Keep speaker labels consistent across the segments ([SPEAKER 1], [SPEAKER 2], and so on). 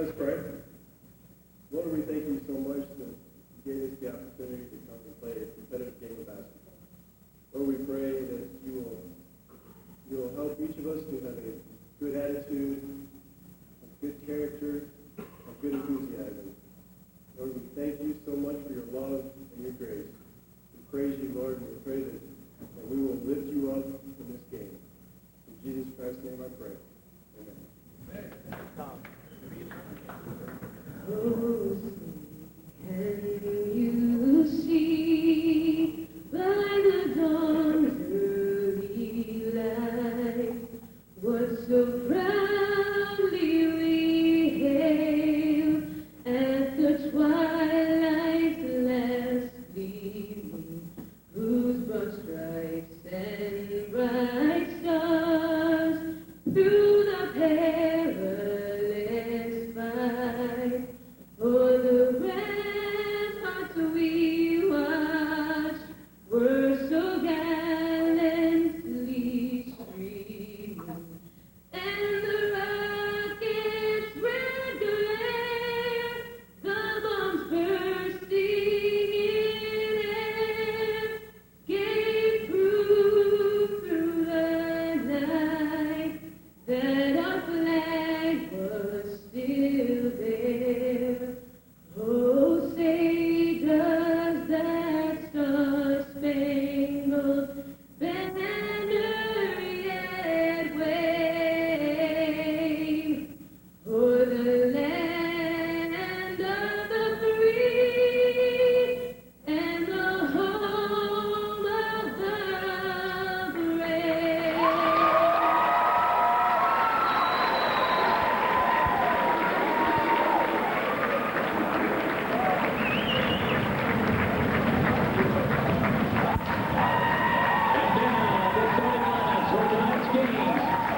[SPEAKER 1] Let's pray. Lord, we thank you so much that you gave us the opportunity to come and play a competitive game of basketball. Lord, we pray that you will help each of us to have a good attitude, a good character, a good enthusiasm. Lord, we thank you so much for your love and your grace. We praise you, Lord, and we pray that we will lift you up in this game. In Jesus Christ's name I pray. Amen.
[SPEAKER 2] Oh, can you see by the dawn's early light what so proudly we hail at the twilight's last gleaming, whose broad stripes and bright stars through the perilous fight o'er the ramparts we watched were so gallantly streaming, and the rocket's red glare, the bombs bursting in air, gave proof through the night that our flag was still there. Oh, say does that star-spangled banner yet wave o'er the land of the free and the home of the brave?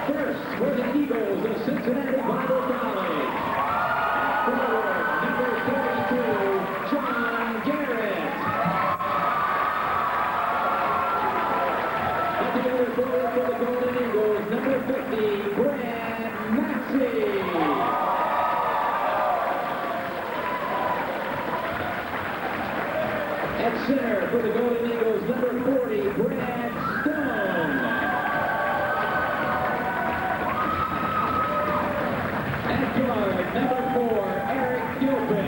[SPEAKER 3] First for the Eagles of Cincinnati Bible College. Forward, number 32, John Garrett. At the other forward for the Golden Eagles, number 50, Brad Maxey. At center for the Golden Eagles, number 40, Brad Stone. At guard, number 4, Eric Gilpin.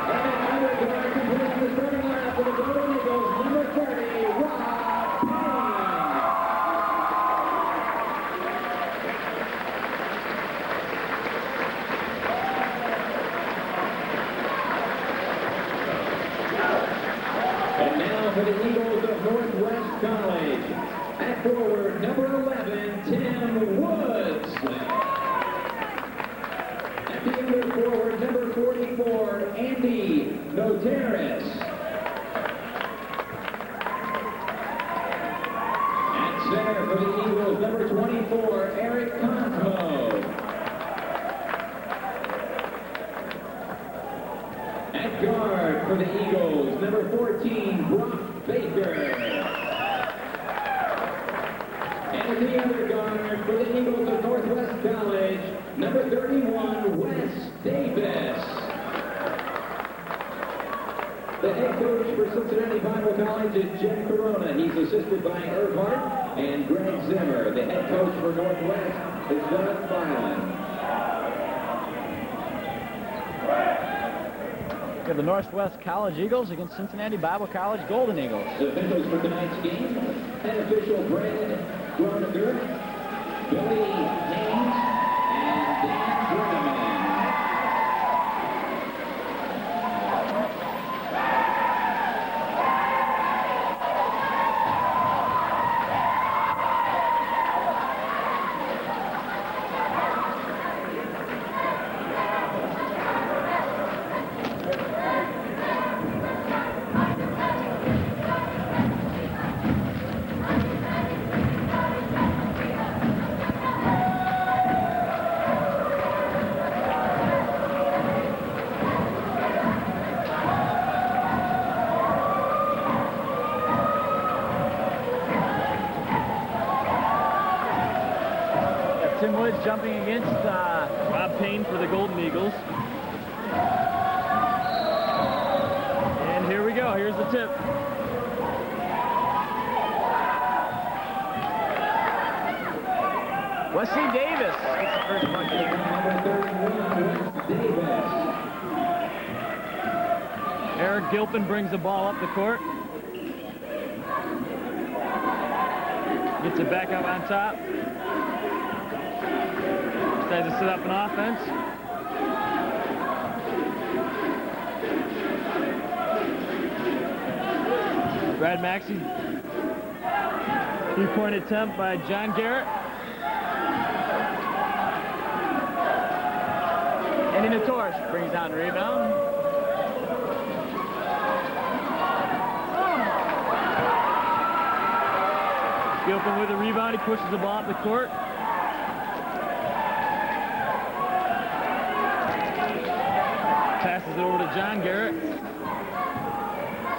[SPEAKER 3] And another guard completing the starting lineup for the Golden Eagles, number 30, Rob Payne. And now for the Eagles of Northwest College. At forward, number 11, Tim Woods. At the other forward, number 44, Andy Notaris. At center for the Eagles, number 24, Eric Cosmo. At guard for the Eagles, number 14, Brock Baker. And the other guard for the Eagles of Northwest College, number 31, Wes Davis. The head coach for Cincinnati Bible College is Jim Corona. He's assisted by Irv Hart and Greg Zimmer. The head coach for Northwest is Doug Filan.
[SPEAKER 4] We have the Northwest College Eagles against Cincinnati Bible College Golden Eagles.
[SPEAKER 3] The officials for tonight's game, head official Brad Groninger, Billy Haynes, and Dan Brenneman.
[SPEAKER 4] Tim Woods jumping against
[SPEAKER 1] Rob Payne for the Golden Eagles. And here we go. Here's the tip.
[SPEAKER 4] Wesley Davis gets the first bucket.
[SPEAKER 1] Eric Gilpin brings the ball up the court. Gets it back up on top. Decides to set up an offense. Brad Maxey. Three-point attempt by John Garrett.
[SPEAKER 4] Andy Natorsh brings down the rebound.
[SPEAKER 1] Gilpin with the rebound. He pushes the ball up the court. Passes it over to John Garrett.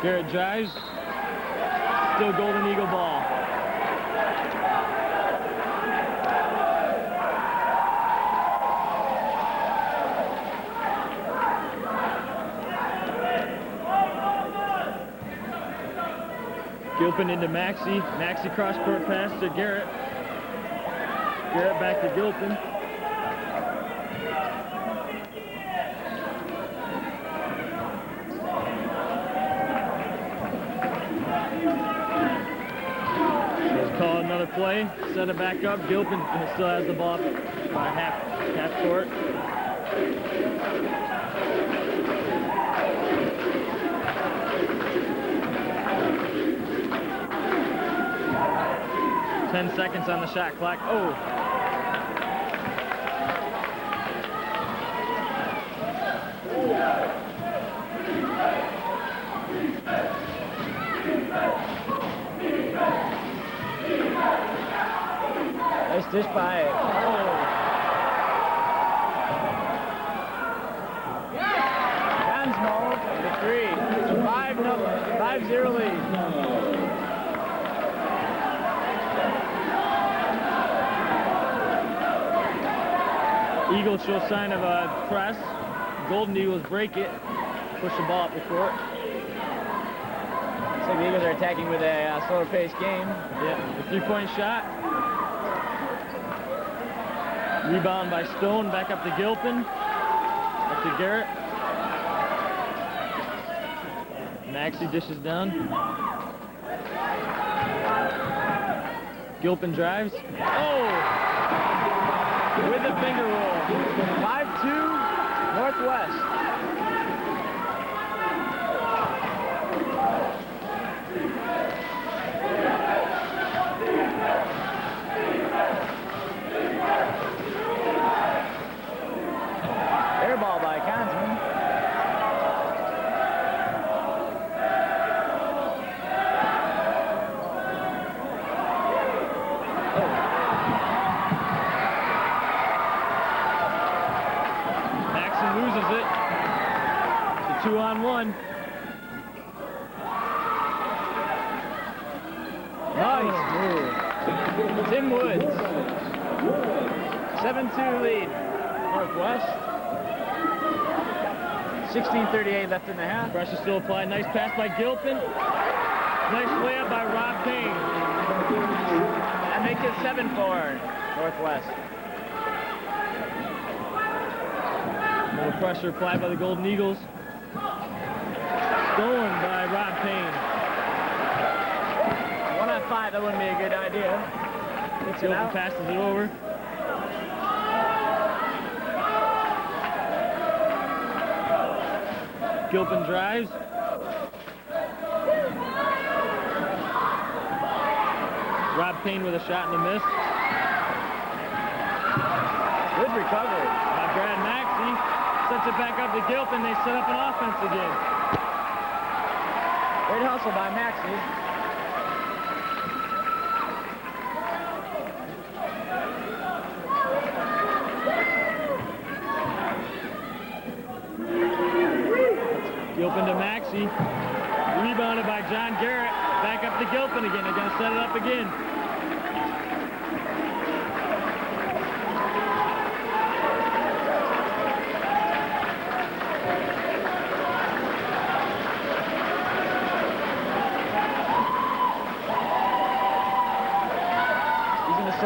[SPEAKER 1] Garrett drives. Still Golden Eagle ball. Gilpin into Maxey. Maxey cross-court pass to Garrett. Garrett back to Gilpin. Let's call another play. Set it back up. Gilpin still has the ball by half court. 10 seconds on the shot clock. Oh.
[SPEAKER 4] Nice dish by Gunsmoke, the three. 5-0 lead.
[SPEAKER 1] Eagles show sign of a press. Golden Eagles break it. Push the ball up the court.
[SPEAKER 4] So the Eagles are attacking with a slower paced game.
[SPEAKER 1] Yeah, the three-point shot. Rebound by Stone, back up to Gilpin. Back to Garrett. Maxey dishes down. Gilpin drives. Oh! With the finger roll.
[SPEAKER 4] 5-2 Northwest. Air ball by Consman.
[SPEAKER 1] Maxon loses it. It's a 2-on-1.
[SPEAKER 4] Nice move. Tim Woods. 7-2 lead. Northwest. 16:38 left in the half.
[SPEAKER 1] Pressure still applied. Nice pass by Gilpin. Nice layup by Rob Payne.
[SPEAKER 4] That makes it 7-4 Northwest.
[SPEAKER 1] More pressure applied by the Golden Eagles. Stolen by Rob Payne.
[SPEAKER 4] 1-on-5, that wouldn't be a good idea. Gets it
[SPEAKER 1] Gilpin
[SPEAKER 4] out.
[SPEAKER 1] passes it over. Gilpin drives. Rob Payne with a shot and a miss.
[SPEAKER 4] Good recovery.
[SPEAKER 1] By Brad Maxey. Sets it back up to Gilpin. They set up an offense again.
[SPEAKER 4] Great hustle by Maxey.
[SPEAKER 1] Gilpin to Maxey. Rebounded by John Garrett. Back up to Gilpin again. They're going to set it up again.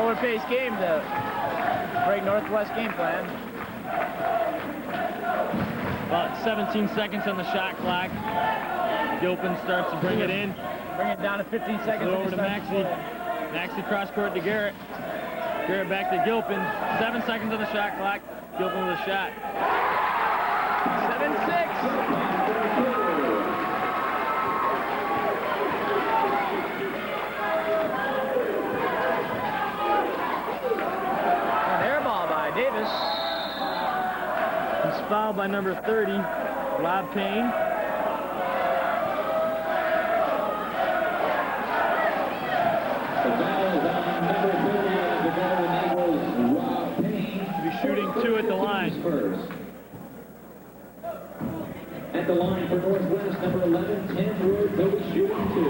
[SPEAKER 4] slower-paced game to break Northwest game plan.
[SPEAKER 5] About 17 seconds on the shot clock. Gilpin starts to bring it in.
[SPEAKER 4] Bring it down to 15 seconds.
[SPEAKER 5] Over to Maxey. Maxey cross court to Garrett. Garrett back to Gilpin. 7 seconds on the shot clock. Gilpin with a shot.
[SPEAKER 4] 7-6. An air ball by Davis.
[SPEAKER 5] He's fouled by number 30, Rob Payne.
[SPEAKER 3] The foul is on number 30, and the ball enables Rob Payne.
[SPEAKER 5] He'll be shooting 2 at the line.
[SPEAKER 3] First. At the line for Northwest, number 11, Tim Wood, he'll be shooting 2.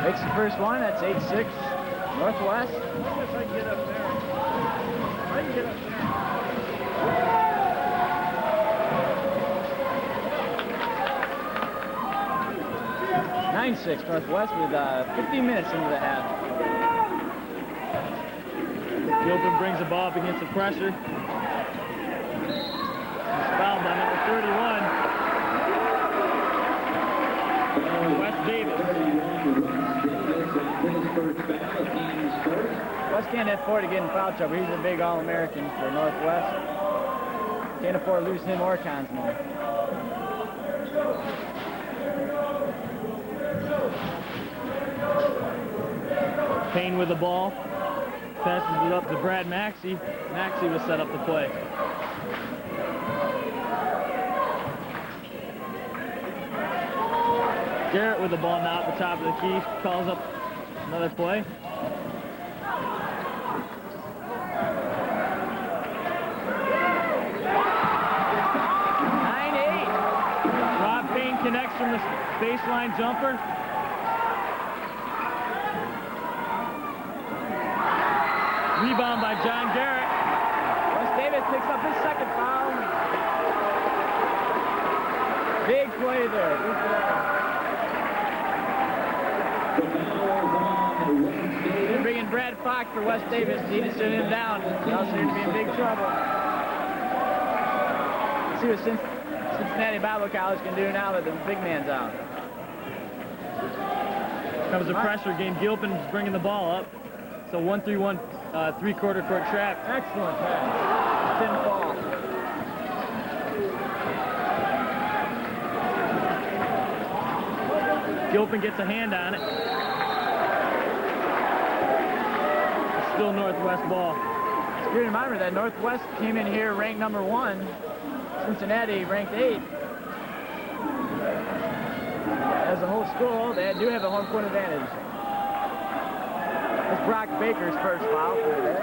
[SPEAKER 4] Makes the first one. That's 8-6. Northwest.
[SPEAKER 1] I can get up there. I can get up there.
[SPEAKER 4] 9-6 Northwest with 15 minutes into the half.
[SPEAKER 5] Gilpin brings the ball up against the pressure. He's fouled by number 31. West Davis.
[SPEAKER 4] West can't afford to get in foul trouble. He's a big All-American for Northwest. Can't afford to lose him or Consmore.
[SPEAKER 5] Payne with the ball. Passes it up to Brad Maxey. Maxey will set up the play. Garrett with the ball now at the top of the key. Calls up another play. Rob Payne connects from the baseline jumper. Rebound by John Garrett.
[SPEAKER 4] West Davis picks up his second foul. Big play there. Big play. They're bringing Brad Fox for West Davis. Need to sit him down. Else they're going to be in big trouble. Let's see what Cincinnati Bible College can do now that the big man's out.
[SPEAKER 5] Comes a pressure game. Gilpin's bringing the ball up. So 1-3-1 three-quarter court trap.
[SPEAKER 4] Excellent pass. Thin ball.
[SPEAKER 5] Gilpin gets a hand on it. It's still Northwest ball.
[SPEAKER 4] It's good to remember that Northwest came in here ranked number 1. Cincinnati ranked 8. As a whole school, they do have a home court advantage. That's Brock Baker's first foul for today.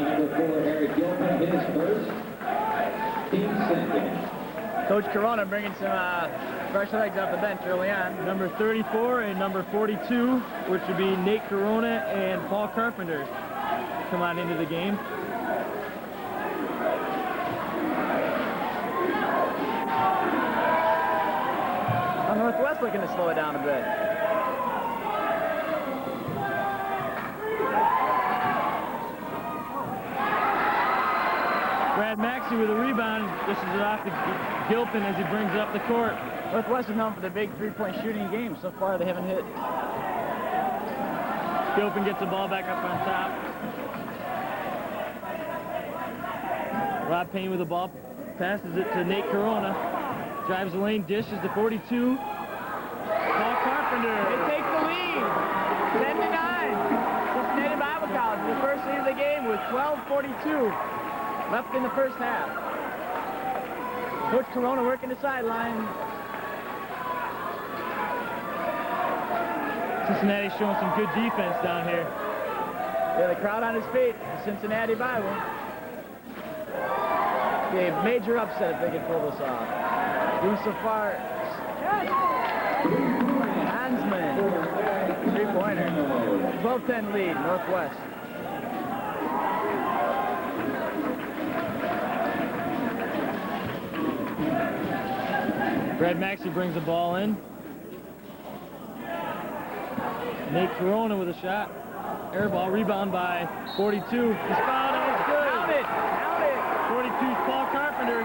[SPEAKER 3] Number 4, Eric Gilpin, his first, team second.
[SPEAKER 4] Coach Corona bringing some fresh legs off the bench early on.
[SPEAKER 5] Number 34 and number 42, which would be Nate Corona and Paul Carpenter, come on into the game.
[SPEAKER 4] Northwest looking to slow it down a bit.
[SPEAKER 5] Brad Maxey with a rebound. This is off to Gilpin as he brings it up the court.
[SPEAKER 4] Northwest is known for the big three-point shooting game. So far, they haven't hit.
[SPEAKER 5] Gilpin gets the ball back up on top. Rob Payne with the ball. Passes it to Nate Corona. Drives the lane, dishes to 42. Paul Carpenter.
[SPEAKER 4] It takes the lead. 10-9. Cincinnati Bible College, the first lead of the game with 12:42 left in the first half. Coach Corona working the sideline.
[SPEAKER 5] Cincinnati's showing some good defense down here.
[SPEAKER 4] Yeah, the crowd on his feet. The Cincinnati Bible. Be a major upset if they can pull this off. Doing so far. Hansman. Three-pointer. 12-10 lead, Northwest.
[SPEAKER 5] Brad Maxey brings the ball in. Nate Corona with a shot. Air ball, rebound by 42. He's fouled, and it's good.
[SPEAKER 4] Count it! Count it!
[SPEAKER 5] 42's Paul Carpenter.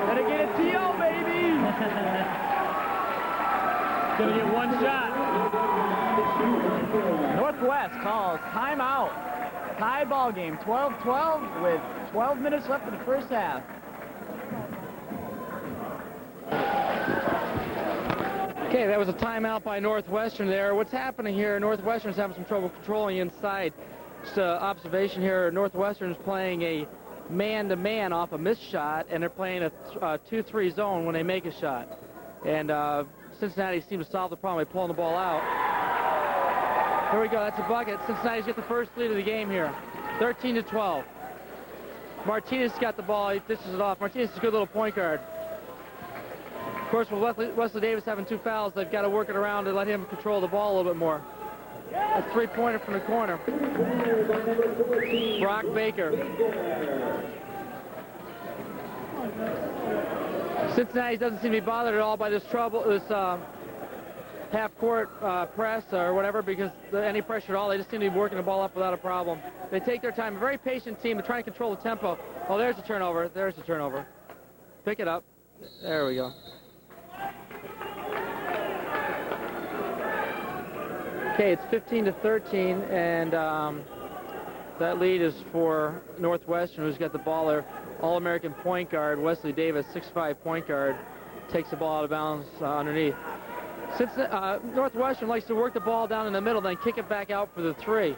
[SPEAKER 4] Gotta get a TO, baby!
[SPEAKER 5] Gonna get one shot.
[SPEAKER 4] Northwest calls timeout. Tie ball game, 12-12 with 12 minutes left in the first half.
[SPEAKER 6] Okay, that was a timeout by Northwestern there. What's happening here, Northwestern's having some trouble controlling inside. Just an observation here, Northwestern's playing a man-to-man off a missed shot, and they're playing a 2-3 zone when they make a shot. And Cincinnati seems to solve the problem by pulling the ball out. Here we go, that's a bucket. Cincinnati's got the first lead of the game here, 13-12. Martinez got the ball, he dishes it off. Martinez is a good little point guard. Of course, with Wesley Davis having 2 fouls, they've got to work it around to let him control the ball a little bit more. That's 3-pointer from the corner. Brock Baker. Cincinnati doesn't seem to be bothered at all by this half-court press or whatever, because any pressure at all, they just seem to be working the ball up without a problem. They take their time. A very patient team. They're trying to control the tempo. Oh, there's a turnover. There's a turnover. Pick it up. There we go. Okay, it's 15-13, and that lead is for Northwestern, who's got the ball there. All-American point guard Wesley Davis, 6'5" point guard, takes the ball out of bounds underneath. Since Northwestern likes to work the ball down in the middle, then kick it back out for the 3.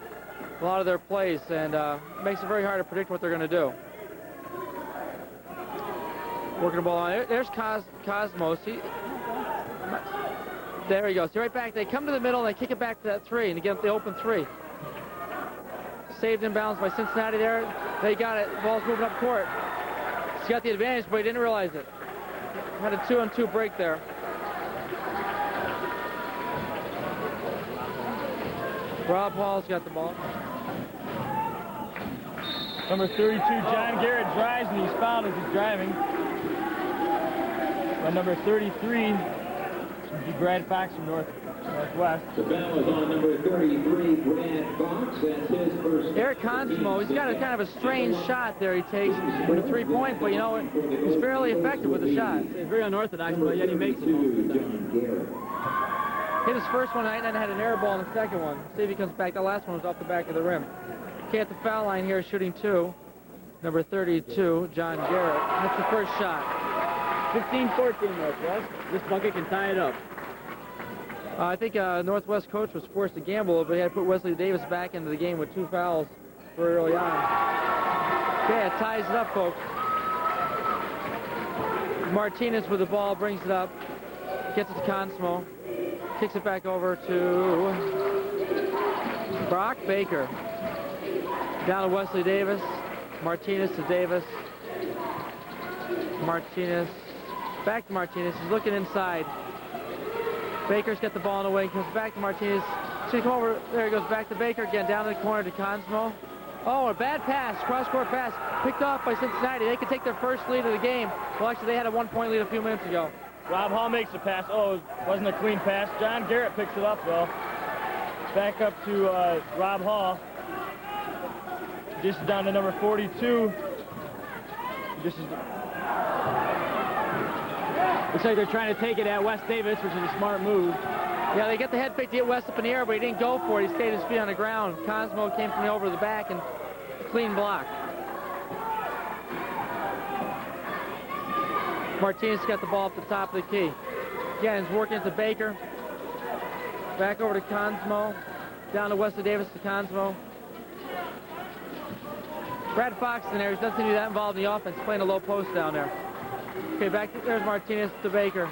[SPEAKER 6] A lot of their plays, and makes it very hard to predict what they're going to do. Working the ball on. There's Cosmos. There he goes. Right back. They come to the middle and they kick it back to that 3 and get the open 3. Saved in bounds by Cincinnati there. They got it. Ball's moving up court. He's got the advantage, but he didn't realize it. Had a 2-on-2 break there. Rob Hall's got the ball.
[SPEAKER 5] Number 32, John Garrett drives, and he's fouled as he's driving. By number 33, would be Brad Fox from Northwest.
[SPEAKER 3] The foul is on number 33, Brad Fox. That's his first.
[SPEAKER 6] Eric Consmo, he's got a kind of a strange shot there he takes with a 3-point, but you know, he's fairly effective with the shot.
[SPEAKER 5] It's very unorthodox, but yet he makes it.
[SPEAKER 6] Hit his first one tonight and then had an air ball in the second one. See if he comes back. The last one was off the back of the rim. Okay, at the foul line here, shooting 2. Number 32, John Garrett. That's the first shot.
[SPEAKER 5] 15-14 Northwest. This bucket can tie it up.
[SPEAKER 6] I think Northwest coach was forced to gamble, but he had to put Wesley Davis back into the game with 2 fouls very early on. Okay, it ties it up, folks. Martinez with the ball, brings it up, gets it to Consmo, kicks it back over to Brock Baker. Down to Wesley Davis. Martinez to Davis. Martinez. Back to Martinez. He's looking inside. Baker's got the ball in the way. Comes back to Martinez. Should come over. There he goes back to Baker again. Down to the corner to Consmo. Oh, a bad pass. Cross-court pass. Picked off by Cincinnati. They could take their first lead of the game. Well, actually, they had a 1-point lead a few minutes ago.
[SPEAKER 5] Rob Hall makes the pass. Oh, it wasn't a clean pass. John Garrett picks it up, though. Back up to Rob Hall. Just down to number 42. Looks like they're trying to take it at Wes Davis, which is a smart move.
[SPEAKER 6] Yeah, they get the head fake to get West up in the air, but he didn't go for it. He stayed his feet on the ground. Consmo came from over the back and clean block. Martinez got the ball up the top of the key. Again, he's working to Baker. Back over to Consmo. Down to Wesley Davis to Consmo. Brad Fox in there. He doesn't seem to be that involved in the offense, playing a low post down there. Okay, back to, there's Martinez to Baker.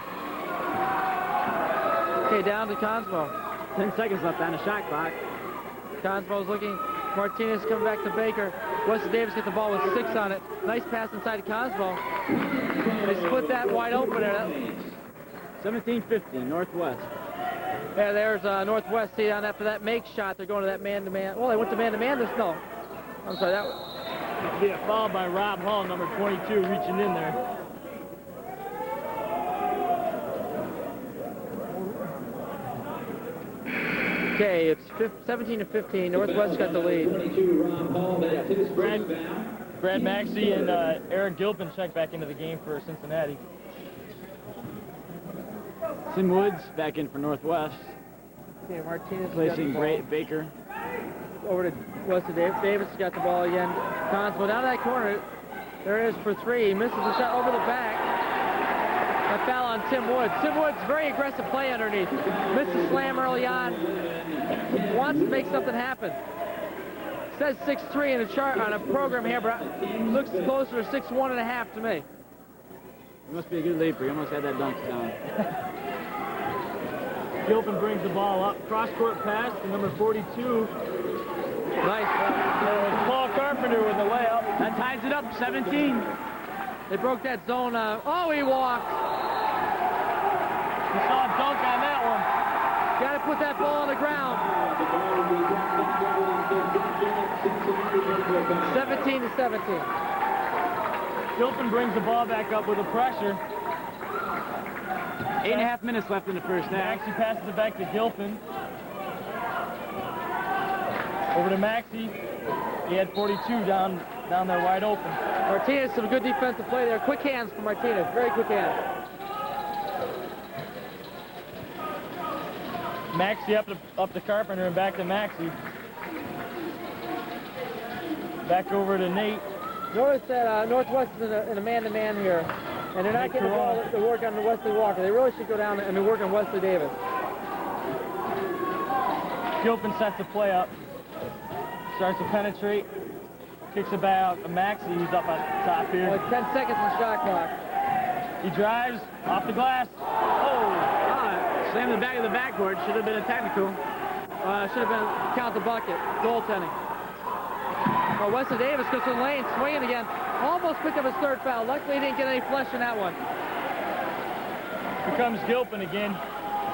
[SPEAKER 6] Okay, down to Consmo.
[SPEAKER 5] 10 seconds left on the shot clock.
[SPEAKER 6] Consmo's looking. Martinez coming back to Baker. Wesley Davis get the ball with 6 on it. Nice pass inside to Consmo. They split that wide open there.
[SPEAKER 5] 17-15, Northwest.
[SPEAKER 6] Yeah, there's Northwest. See, on after that make shot, they're going to that man-to-man. Well, they went to man-to-man. No. I'm sorry, that
[SPEAKER 5] It'll be a foul by Rob Hall, number 22, reaching in there.
[SPEAKER 6] Okay, it's 17-15. Northwest got the lead.
[SPEAKER 3] 22, Rob Hall, that's his first foul.
[SPEAKER 5] Brad Maxey and Eric Gilpin check back into the game for Cincinnati.
[SPEAKER 4] Tim Woods back in for Northwest.
[SPEAKER 6] Okay, Martinez
[SPEAKER 4] Placing
[SPEAKER 6] Great
[SPEAKER 4] Baker.
[SPEAKER 6] over to Wesley Davis. Davis got the ball again. Consmo down that corner. There it is for three. He misses the shot over the back. A foul on Tim Woods. Tim Woods, very aggressive play underneath. Missed a slam early on. Wants to make something happen. Says 6'3" in a chart on a program here, but looks closer to 6'1.5" to me.
[SPEAKER 4] He must be a good leaper. He almost had that dunk down.
[SPEAKER 5] Gilpin brings the ball up. Cross-court pass to number 42.
[SPEAKER 6] Nice.
[SPEAKER 5] Paul Carpenter with the layup.
[SPEAKER 4] That ties it up, 17.
[SPEAKER 6] They broke that zone. Oh, he walked.
[SPEAKER 5] You saw a dunk on that one.
[SPEAKER 6] Got to put that ball on the ground. 17-17.
[SPEAKER 5] Gilpin brings the ball back up with a pressure.
[SPEAKER 4] 8.5 minutes left in the first half.
[SPEAKER 5] Maxey passes it back to Gilpin. Over to Maxey. He had 42 down there wide open.
[SPEAKER 6] Martinez, some good defensive play there. Quick hands for Martinez. Very quick hands.
[SPEAKER 5] Maxey up to Carpenter and back to Maxey. Back over to Nate.
[SPEAKER 6] Notice that Northwest is in a man-to-man here. And they're not getting the ball to work on Wesley Walker. They really should go down and work on Wesley Davis.
[SPEAKER 5] Gilpin sets the play up. Starts to penetrate. Kicks it back out to Maxey, who's up on top here.
[SPEAKER 6] Like 10 seconds on shot clock.
[SPEAKER 5] He drives off the glass.
[SPEAKER 4] Slammed the back of the backboard. Should have been a technical.
[SPEAKER 6] Should have been count the bucket. Goaltending. Well, Wesley Davis goes to the lane, swinging again. Almost picked up his third foul. Luckily, he didn't get any flesh in that one.
[SPEAKER 5] Here comes Gilpin again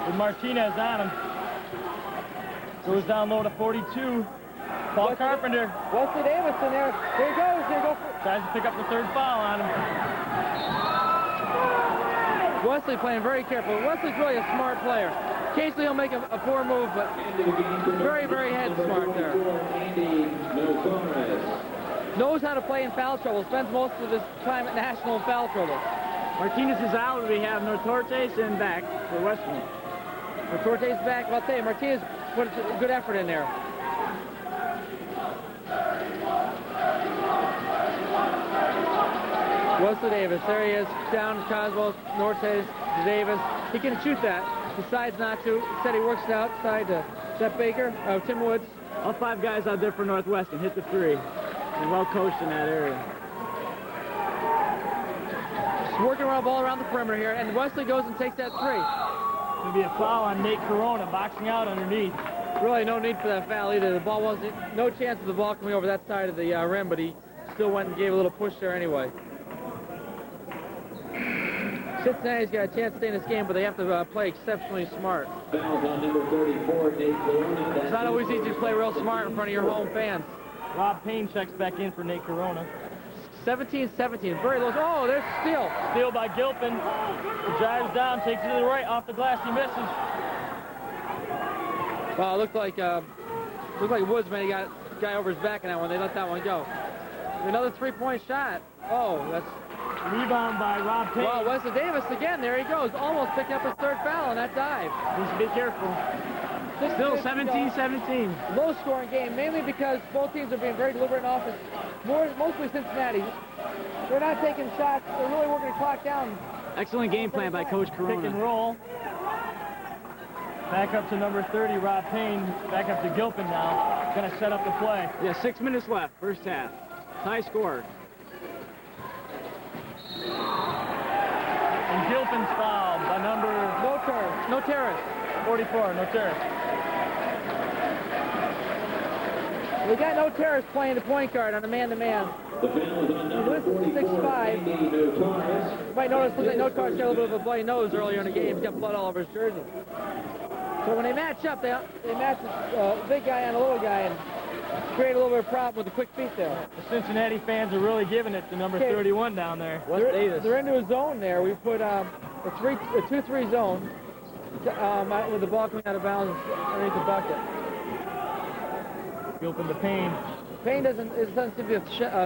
[SPEAKER 5] with Martinez on him. Goes down low to 42. Paul Carpenter.
[SPEAKER 6] Wesley Davis in there. Here he goes. Here he goes.
[SPEAKER 5] Tries to pick up the third foul on him.
[SPEAKER 6] Wesley playing very careful. Wesley's really a smart player. Occasionally he'll make a poor move, but very, very head smart there. Knows how to play in foul trouble. Spends most of his time at national in foul trouble.
[SPEAKER 4] Martinez is out. We have Nortortes and back for Western.
[SPEAKER 6] Nortortes back. Well, I'll tell you, Martinez put a good effort in there. Wesley Davis, there he is, down Cosmo, Nortes, Davis. He can shoot that. Decides not to. Instead, he works it outside to Seth Baker, Tim Woods.
[SPEAKER 4] All five guys out there for Northwestern hit the three. And well coached in that area.
[SPEAKER 6] Just working around the ball around the perimeter here, and Wesley goes and takes that three.
[SPEAKER 5] Going to be a foul on Nate Corona, boxing out underneath.
[SPEAKER 6] Really no need for that foul either. The ball wasn't, no chance of the ball coming over that side of the rim, but he still went and gave a little push there anyway. Cincinnati's got a chance to stay in this game, but they have to play exceptionally smart.
[SPEAKER 3] Fouls on number 34, Nate Corona.
[SPEAKER 6] It's not always easy to play real smart in front of your home fans.
[SPEAKER 5] Rob Payne checks back in for Nate Corona.
[SPEAKER 6] 17-17, very low. Oh, there's a steal.
[SPEAKER 5] Steal by Gilpin. He drives down, takes it to the right, off the glass, he misses.
[SPEAKER 6] Wow, looked like Woods maybe got a guy over his back in that one. They let that one go. Another three-point shot. Oh, that's...
[SPEAKER 5] Rebound by Rob Payne.
[SPEAKER 6] Wow, Wesley Davis again. There he goes. Almost picking up his third foul on that dive.
[SPEAKER 4] Needs to be careful. Still 17-17.
[SPEAKER 6] Low-scoring game, mainly because both teams are being very deliberate in offense. Mostly Cincinnati. They're not taking shots. They're really working the clock down.
[SPEAKER 4] Excellent game plan by Coach Corona.
[SPEAKER 5] Pick and roll. Back up to number 30, Rob Payne. Back up to Gilpin now. Going to set up the play.
[SPEAKER 4] Yeah, 6 minutes left, first half. High score.
[SPEAKER 5] And Gilpin's fouled by number...
[SPEAKER 6] No terrace.
[SPEAKER 5] 44, no terrace.
[SPEAKER 6] We got no terrace playing the point guard on the man-to-man.
[SPEAKER 3] The foul is on number 44,
[SPEAKER 6] 6'5".
[SPEAKER 3] Andy Notaris.
[SPEAKER 6] You might notice that Notaris got a little bit of a bloody nose earlier in the game. He's got blood all over his jersey. So when they match up, they match the big guy on the little guy and create a little bit of problem with the quick feet there.
[SPEAKER 5] The Cincinnati fans are really giving it to number 31 down there.
[SPEAKER 6] They're into a zone there. We put a 2-3 zone with the ball coming out of bounds underneath the bucket.
[SPEAKER 5] Gilpin to Payne.
[SPEAKER 6] Payne doesn't seem to be a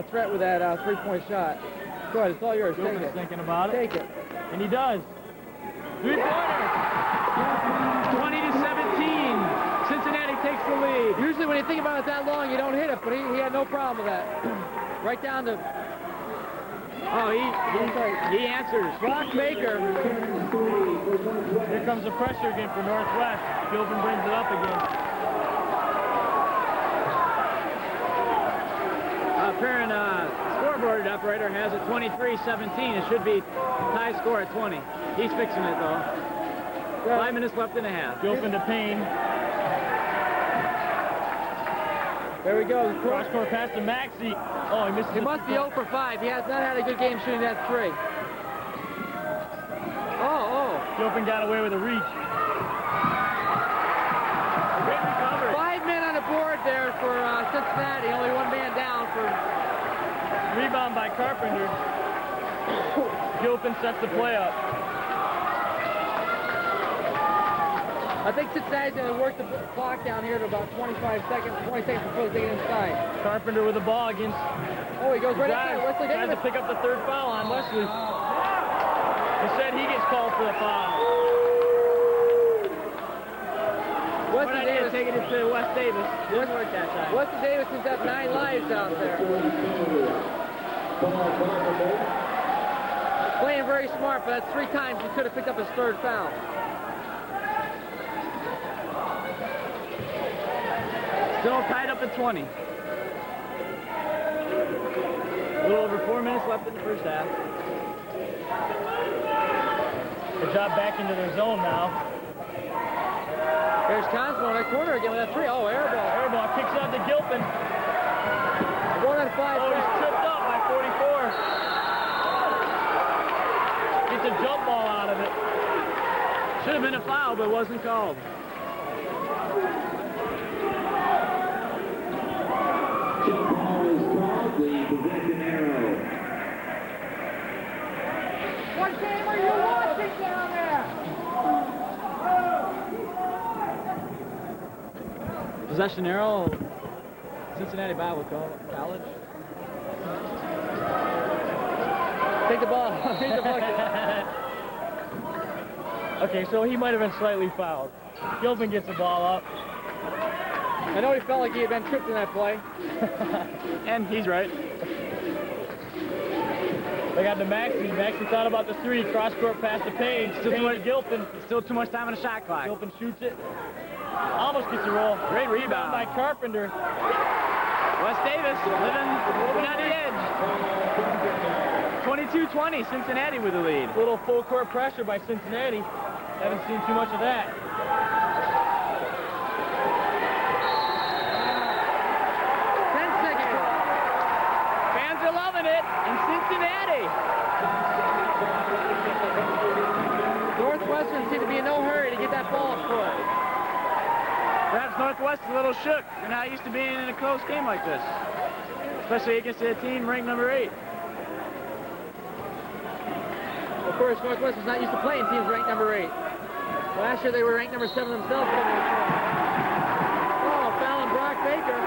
[SPEAKER 6] threat with that 3-point shot. Go ahead, it's all yours. Take
[SPEAKER 5] Gilpin's
[SPEAKER 6] it.
[SPEAKER 5] thinking about it.
[SPEAKER 6] Take it.
[SPEAKER 5] And he does. 3-pointer.
[SPEAKER 4] 20-17. Cincinnati takes the lead.
[SPEAKER 6] Usually when you think about it that long, you don't hit it, but he had no problem with that. Right down to...
[SPEAKER 4] Oh, he answers.
[SPEAKER 6] Brock Baker.
[SPEAKER 5] Here comes the pressure again for Northwest. Gilpin brings it up again.
[SPEAKER 4] Current scoreboard operator has it 23-17. It should be tie score at 20. He's fixing it, though. 5 minutes left in the half.
[SPEAKER 5] Gilpin to Payne.
[SPEAKER 6] There we go.
[SPEAKER 5] Cross court pass to Maxey. Oh, he misses.
[SPEAKER 6] He must be 0 for 5. He has not had a good game shooting that 3. Oh.
[SPEAKER 5] Gilpin got away with a reach. Great recovery.
[SPEAKER 6] 5 men on the board there for Cincinnati. Only 1 man down for...
[SPEAKER 5] Rebound by Carpenter. Gilpin sets the play up.
[SPEAKER 6] I think Cincinnati's going to work the clock down here to about 20 seconds before they get inside.
[SPEAKER 5] Carpenter with the ball against...
[SPEAKER 6] Oh, he goes right inside. Wesley
[SPEAKER 5] Tries to
[SPEAKER 6] Davis.
[SPEAKER 5] pick up the 3rd foul on Wesley. Instead, he gets called for the foul.
[SPEAKER 6] Wesley Davis.
[SPEAKER 4] Taking it to Wes Davis. Didn't work that time.
[SPEAKER 6] Wesley Davis has got 9 lives out there. Playing very smart, but that's 3 times he could have picked up his 3rd foul.
[SPEAKER 4] Still tied up at 20. A little over 4 minutes left in the first half.
[SPEAKER 5] Good job back into their zone now.
[SPEAKER 6] There's Cosmo in that corner again with that 3. Oh, air ball.
[SPEAKER 5] Air ball kicks out to Gilpin.
[SPEAKER 6] 1 on 5.
[SPEAKER 5] Oh, he's tripped up by 44. Gets a jump ball out of it.
[SPEAKER 4] Should have been a foul, but wasn't called.
[SPEAKER 3] Jump ball is called, the possession arrow.
[SPEAKER 2] What game are you watching down there?
[SPEAKER 4] Possession arrow. Cincinnati Bible College.
[SPEAKER 6] Take the ball. Take the bucket.
[SPEAKER 5] Okay, so he might have been slightly fouled. Gilpin gets the ball up.
[SPEAKER 6] I know he felt like he had been tripped in that play.
[SPEAKER 4] And he's right.
[SPEAKER 5] They got to Maxey. Maxey thought about the 3. Cross-court pass to Payne. Payne to Gilpin.
[SPEAKER 4] Still too much time on the shot clock.
[SPEAKER 5] Gilpin shoots it. Almost gets a roll.
[SPEAKER 4] Great rebound
[SPEAKER 5] by Carpenter.
[SPEAKER 4] Wes Davis living on the edge. 22-20, Cincinnati with the lead.
[SPEAKER 5] Little full court pressure by Cincinnati. Haven't seen too much of that.
[SPEAKER 6] 10 seconds.
[SPEAKER 4] Fans are loving it in Cincinnati.
[SPEAKER 6] Northwestern seemed to be in no hurry to get that ball up court.
[SPEAKER 4] Perhaps Northwest is a little shook. They're not used to being in a close game like this, especially against a team ranked number 8.
[SPEAKER 6] Of course, Northwest is not used to playing teams ranked number 8. Last year they were ranked number 7 themselves. Oh, foul on Brock Baker.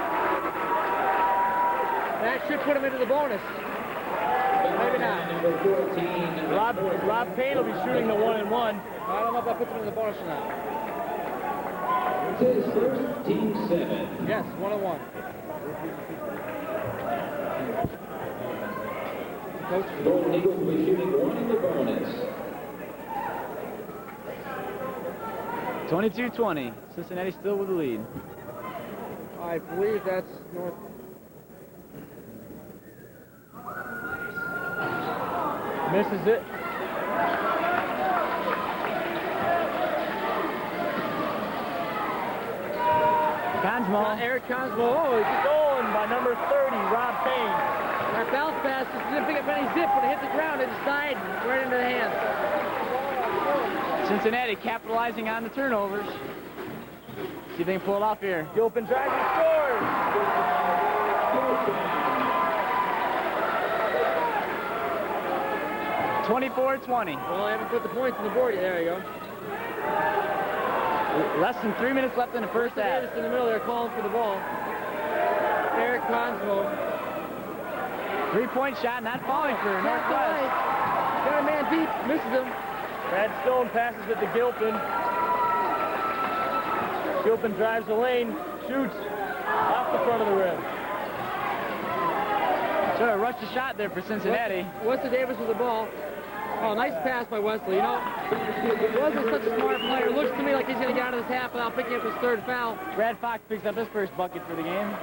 [SPEAKER 6] That should put him into the bonus. Maybe not.
[SPEAKER 3] Number 14.
[SPEAKER 5] Rob Payne will be shooting the 1-and-1.
[SPEAKER 6] I don't know if that puts him in the bonus or not.
[SPEAKER 3] It's his first, team 7.
[SPEAKER 6] Yes, 1-on-1. Coach.
[SPEAKER 3] Golden Eagles will be shooting 1 in the bonus.
[SPEAKER 4] 22-20, Cincinnati still with the lead.
[SPEAKER 6] I believe that's North.
[SPEAKER 5] Misses it.
[SPEAKER 4] Cosmo.
[SPEAKER 6] Eric Cosmo. Oh, he's
[SPEAKER 5] Stolen by number 30, Rob Payne.
[SPEAKER 6] our bounce pass just didn't pick up any zip when it hit the ground. It just slid right into the hands.
[SPEAKER 4] Cincinnati capitalizing on the turnovers. See if they can pull it off here.
[SPEAKER 5] Gilpin drives and scores.
[SPEAKER 4] 24-20.
[SPEAKER 6] Well, I haven't put the points on the board yet. There you go.
[SPEAKER 4] Less than 3 minutes left in the first half.
[SPEAKER 6] Davis in the middle there calling for the ball. Eric Cosmo.
[SPEAKER 4] 3-point shot not falling for Northwest.
[SPEAKER 6] Got a man deep, misses him.
[SPEAKER 5] Brad Stone passes it to Gilpin. Gilpin drives the lane, shoots off the front of the rim.
[SPEAKER 4] Sort of rushed a shot there for Cincinnati.
[SPEAKER 6] Wesley Davis with the ball. Oh, nice pass by Wesley. You know, Wesley's such a smart player. Looks to me like he's going to get out of this half without picking up his third foul.
[SPEAKER 4] Brad Fox picks up his first bucket for the game.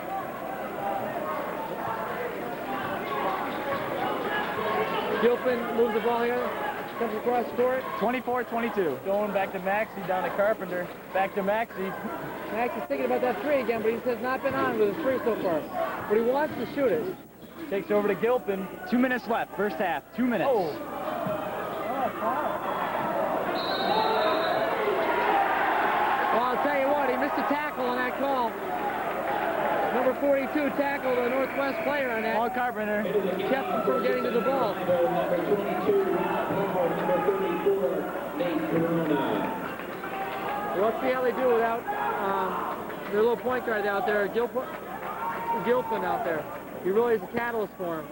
[SPEAKER 6] Gilpin moves the ball here. Comes across court.
[SPEAKER 4] 24-22.
[SPEAKER 5] Going back to Maxey, down to Carpenter. Back to Maxey.
[SPEAKER 6] Max is thinking about that three again, but he says not been on with his three so far. But he wants to shoot it.
[SPEAKER 5] Takes over to Gilpin.
[SPEAKER 4] 2 minutes left, first half. 2 minutes.
[SPEAKER 5] Oh.
[SPEAKER 6] Well, I'll tell you what, he missed a tackle on that call. Number 42 tackled a Northwest player on that.
[SPEAKER 4] Paul Carpenter.
[SPEAKER 6] Kept him from getting to the ball.
[SPEAKER 3] Number 22, number 34, Nate Corona.
[SPEAKER 6] Well, let's see how they do without their little point guard out there, Gilpin out there. He really is a catalyst for him.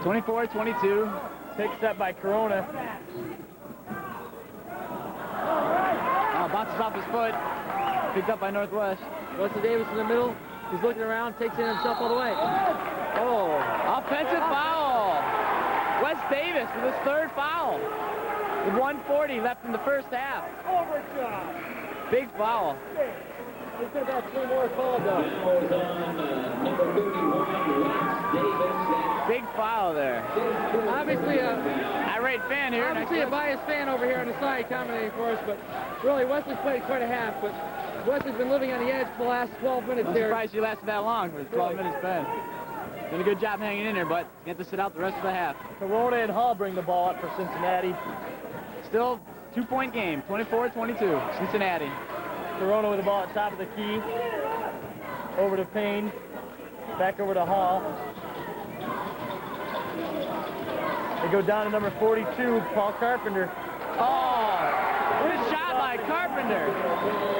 [SPEAKER 4] 24-22.
[SPEAKER 5] Picked up by Corona.
[SPEAKER 4] Bounces off his foot. Picked up by Northwest.
[SPEAKER 6] Wesley Davis in the middle. He's looking around, takes it himself all the way.
[SPEAKER 4] Oh, offensive foul. Wes Davis with his third foul. With 1:40 left in the first half. Big foul.
[SPEAKER 6] He said that's three more called though.
[SPEAKER 3] Goes on number 31, Lance Davis.
[SPEAKER 4] Big foul there.
[SPEAKER 6] Obviously a
[SPEAKER 4] Irate fan here.
[SPEAKER 6] obviously a biased fan over here on the side commentating for us, but really Wesley's played quite a half, but Wesley's been living on the edge for the last 12 minutes
[SPEAKER 4] I'm
[SPEAKER 6] here.
[SPEAKER 4] surprised he lasted that long for the 12 minutes spent. Done a good job hanging in there, but he had to sit out the rest of the half.
[SPEAKER 5] Corona and Hall bring the ball up for Cincinnati.
[SPEAKER 4] Still 2-point game, 24-22, Cincinnati.
[SPEAKER 5] Corona with the ball at top of the key. Over to Payne. Back over to Hall. They go down to number 42, Paul Carpenter.
[SPEAKER 4] Oh, good shot by Carpenter.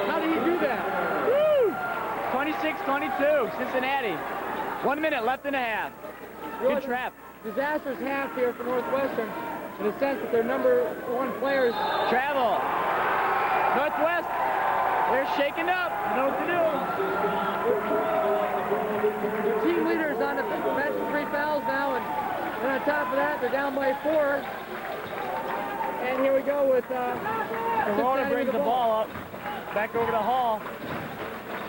[SPEAKER 6] How did he do that?
[SPEAKER 4] Woo! 26-22, Cincinnati. 1 minute left in the half.
[SPEAKER 6] Really
[SPEAKER 4] Good trap.
[SPEAKER 6] Disastrous half here for Northwestern in the sense that their number one players.
[SPEAKER 4] Travel. Northwest, they're shaking up. You know what to do.
[SPEAKER 6] The team leaders on the bench with 3 fouls now, and on top of that, they're down by 4. And here we go with
[SPEAKER 5] Corona brings the ball up. Back over to Hall.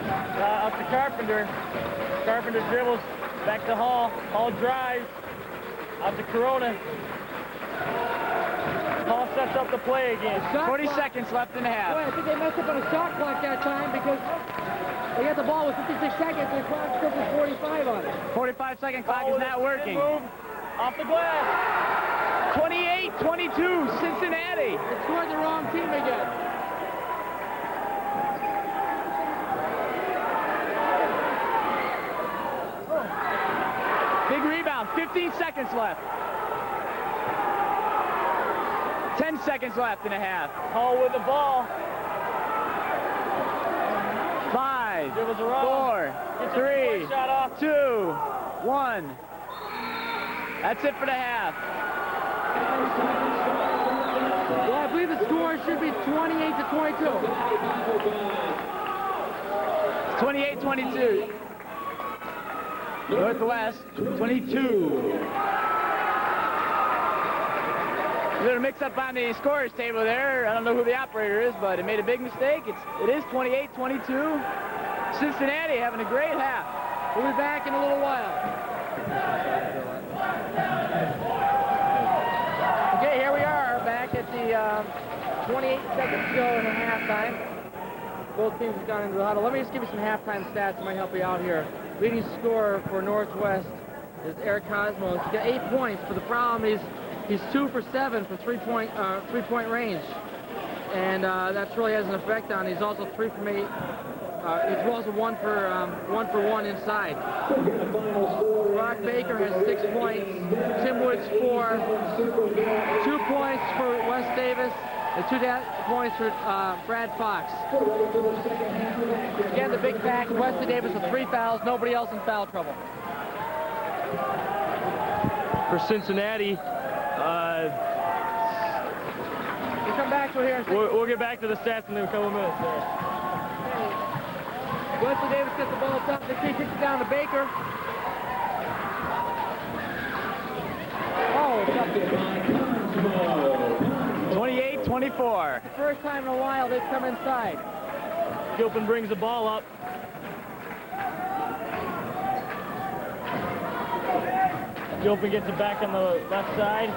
[SPEAKER 5] Up to Carpenter. Carpenter dribbles. Back to Hall. Hall drives. Out to Corona. Hall sets up the play again.
[SPEAKER 4] 40 seconds left in the half.
[SPEAKER 6] Boy, I think they messed up on a shot clock that time because they got the ball with 56 seconds and the clock still says 45 on it.
[SPEAKER 4] 45-second clock is not working.
[SPEAKER 5] Move. Off the glass.
[SPEAKER 4] 28-22, Cincinnati.
[SPEAKER 6] They scored the wrong team again.
[SPEAKER 4] Big rebound, 15 seconds left. 10 seconds left in a half.
[SPEAKER 5] Hall with the ball.
[SPEAKER 4] 5,
[SPEAKER 5] Dribbles around.
[SPEAKER 4] 4, 3,
[SPEAKER 5] Shot off.
[SPEAKER 4] 2, 1. That's it for the half.
[SPEAKER 6] Well, I believe the score should be 28-22.
[SPEAKER 4] 28-22. Northwest, 22. A little mix-up on the scorers table there. I don't know who the operator is, but it made a big mistake. It is 28-22. Cincinnati having a great half.
[SPEAKER 6] We'll be back in a little while. Okay, here we are back at the 28 seconds to go in the halftime. Both teams have gone into the huddle. Let me just give you some halftime stats that might help you out here. Leading scorer for Northwest is Eric Cosmos. He's got 8 points, but the problem is he's 2 for 7 from three-point range. and that really has an effect on him. He's also 3 from 8. He's also 1 for 1 inside. Brock Baker has 6 points. Tim Woods 4. 2 points for Wes Davis, and 2 points for Brad Fox. Again, the big fact: Wesley Davis with 3 fouls. Nobody else in foul trouble.
[SPEAKER 5] For Cincinnati,
[SPEAKER 6] We'll come back to it here in a second.
[SPEAKER 5] we'll get back to the stats in a couple of minutes there.
[SPEAKER 6] Wesley Davis gets the ball up top. The key kicks it down to Baker. Oh, it's up there.
[SPEAKER 4] 28-24.
[SPEAKER 6] The first time in a while they've come inside.
[SPEAKER 5] Gilpin brings the ball up. Gilpin gets it back on the left side.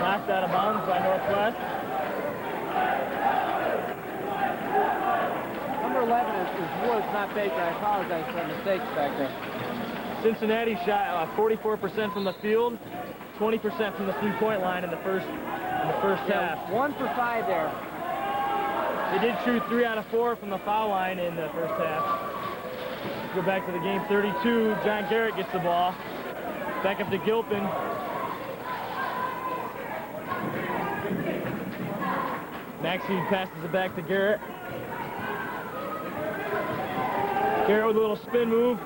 [SPEAKER 5] Knocked out of bounds by Northwest.
[SPEAKER 6] Number 11 is Woods, not Baker. I apologize for the mistakes back there.
[SPEAKER 5] Cincinnati shot 44% from the field, 20% from the three-point line in the first half.
[SPEAKER 6] 1 for 5 there.
[SPEAKER 5] They did shoot 3 out of 4 from the foul line in the first half. Go back to the game. 32. John Garrett gets the ball. Back up to Gilpin. Maxey passes it back to Garrett. Garrett with a little spin move.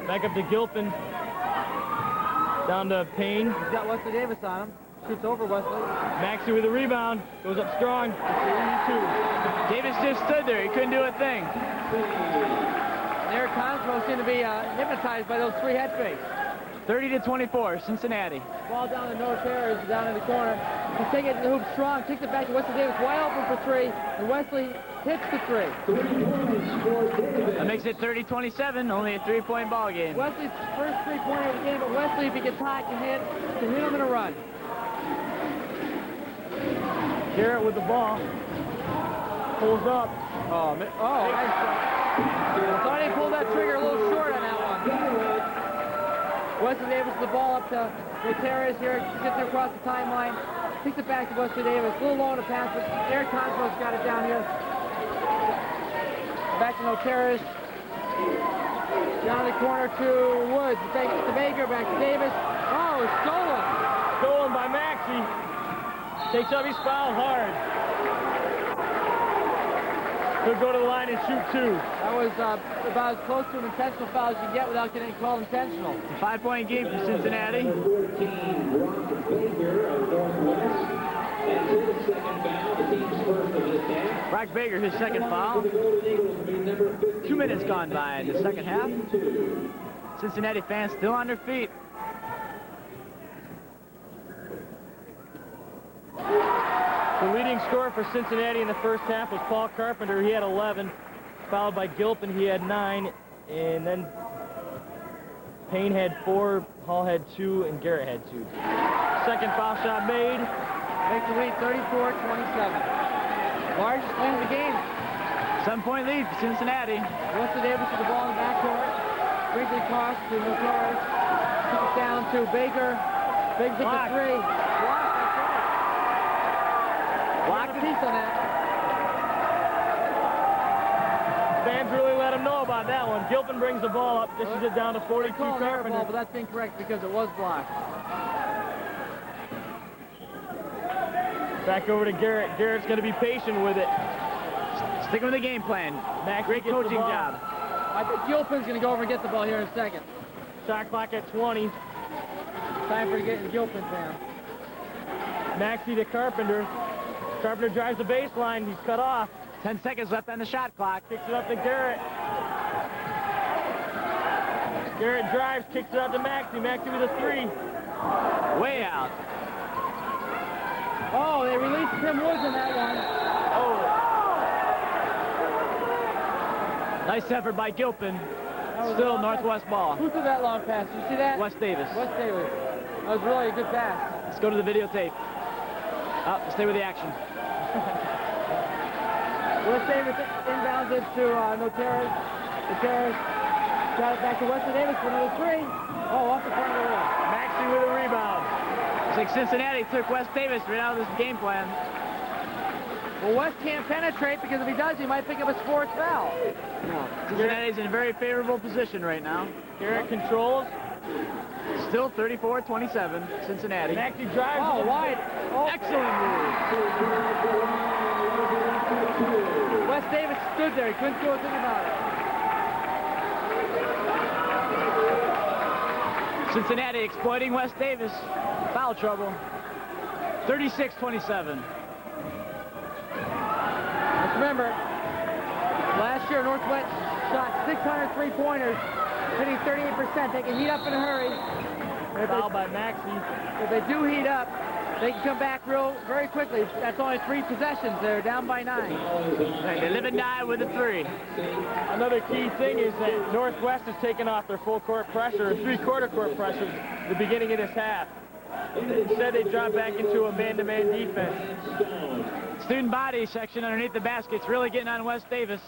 [SPEAKER 5] Back up to Gilpin. Down to Payne.
[SPEAKER 6] He's got Wesley Davis on him. Shoots over Wesley.
[SPEAKER 5] Maxey with a rebound. Goes up strong. 3-2.
[SPEAKER 4] Davis just stood there. He couldn't do a thing.
[SPEAKER 6] Eric Consmo seemed to be hypnotized by those 3 head fakes.
[SPEAKER 4] 30-24, Cincinnati.
[SPEAKER 6] Ball down to Noah Perez, down in the corner. He's taking it to the hoop strong, takes it back to Wesley Davis, wide open for 3, and Wesley hits the 3.
[SPEAKER 4] That makes it 30-27, only a 3-point ball game.
[SPEAKER 6] Wesley's first 3-pointer of the game, but Wesley, if he gets hot, can hit him in a run.
[SPEAKER 5] Garrett with the ball. Pulls up.
[SPEAKER 6] Oh, nice shot. I thought he pulled that trigger a little short on that one. Wesley Davis with the ball up to Gutierrez here. Gets it across the timeline. Takes it back to Wesley Davis. A little low on the pass, but Eric Consmo's got it down here. Back to Gutierrez. Down the corner to Woods. Back to Baker. Back to Davis. Oh, stolen.
[SPEAKER 5] Stolen by Maxey. Takes up his foul hard. He'll go to the line and shoot 2.
[SPEAKER 6] That was about as close to an intentional foul as you can get without getting called intentional.
[SPEAKER 4] 5-point game for Cincinnati.
[SPEAKER 3] 14, Brock Baker of Northwest. That's his second foul, the team's first of this half.
[SPEAKER 4] Brock Baker, his second foul. 2 minutes gone by in the second half. Cincinnati fans still on their feet.
[SPEAKER 5] The leading scorer for Cincinnati in the first half was Paul Carpenter. He had 11, followed by Gilpin. He had 9, and then Payne had 4, Hall had 2, and Garrett had 2. Second foul shot made.
[SPEAKER 6] Makes the lead 34-27. Largest lead of the game.
[SPEAKER 4] 7-point lead for Cincinnati.
[SPEAKER 6] Wesley Davis with the ball in the backcourt. Brings it across to Torres. Kicks it down to Baker. Baker's at the 3. Blocked, that's right. Blocked a piece on that.
[SPEAKER 5] Fans really let him know about that one. Gilpin brings the ball up, dishes it down to 42
[SPEAKER 6] Call an air ball,
[SPEAKER 5] Carpenter.
[SPEAKER 6] but that's incorrect because it was blocked.
[SPEAKER 5] Back over to Garrett. Garrett's going to be patient with it.
[SPEAKER 4] Sticking with the game plan. Great
[SPEAKER 5] gets the
[SPEAKER 4] coaching
[SPEAKER 5] ball.
[SPEAKER 4] job.
[SPEAKER 6] I think Gilpin's going to go over and get the ball here in a second.
[SPEAKER 5] Shot clock at 20.
[SPEAKER 6] Time for getting Gilpin's hand.
[SPEAKER 5] Maxey to Carpenter. Carpenter drives the baseline. He's cut off.
[SPEAKER 4] 10 seconds left on the shot clock.
[SPEAKER 5] Kicks it up to Garrett. Garrett drives, kicks it out to Maxey. Maxey with a 3.
[SPEAKER 4] Way out.
[SPEAKER 6] Oh, they released Tim Woods in that one.
[SPEAKER 4] Nice effort by Gilpin. Still Northwest ball.
[SPEAKER 6] Who threw that long pass? Did you see that?
[SPEAKER 4] Wes Davis.
[SPEAKER 6] Wes Davis. That was really a good pass.
[SPEAKER 4] Let's go to the videotape. Stay with the action.
[SPEAKER 6] Wes Davis inbounds it to Noteras. Noteras got it back to Wesley Davis for another 3. Oh, off the front of the wall.
[SPEAKER 5] Maxey with a rebound.
[SPEAKER 4] Looks like Cincinnati took West Davis right out of this game plan.
[SPEAKER 6] Well, West can't penetrate because if he does, he might pick up his fourth foul.
[SPEAKER 4] No. Cincinnati's in a very favorable position right now.
[SPEAKER 5] Garrett controls.
[SPEAKER 4] Still 34-27, Cincinnati.
[SPEAKER 5] Maxey drives.
[SPEAKER 6] Oh, wide. Oh.
[SPEAKER 4] Excellent move.
[SPEAKER 6] West Davis stood there. He couldn't do a thing about it.
[SPEAKER 4] Cincinnati exploiting West Davis. Foul trouble. 36-27.
[SPEAKER 6] Let's remember, last year Northwest shot 600 three-pointers, hitting 38%. They can heat up in a hurry.
[SPEAKER 5] Foul by Maxey.
[SPEAKER 6] If they do heat up, they can come back very quickly. That's only 3 possessions. They're down by 9.
[SPEAKER 4] They live and die with a 3.
[SPEAKER 5] Another key thing is that Northwest has taken off their full court pressure, or 3/4 court pressure, at the beginning of this half. Instead, they drop back into a man-to-man defense.
[SPEAKER 4] Student body section underneath the basket's really getting on West Davis.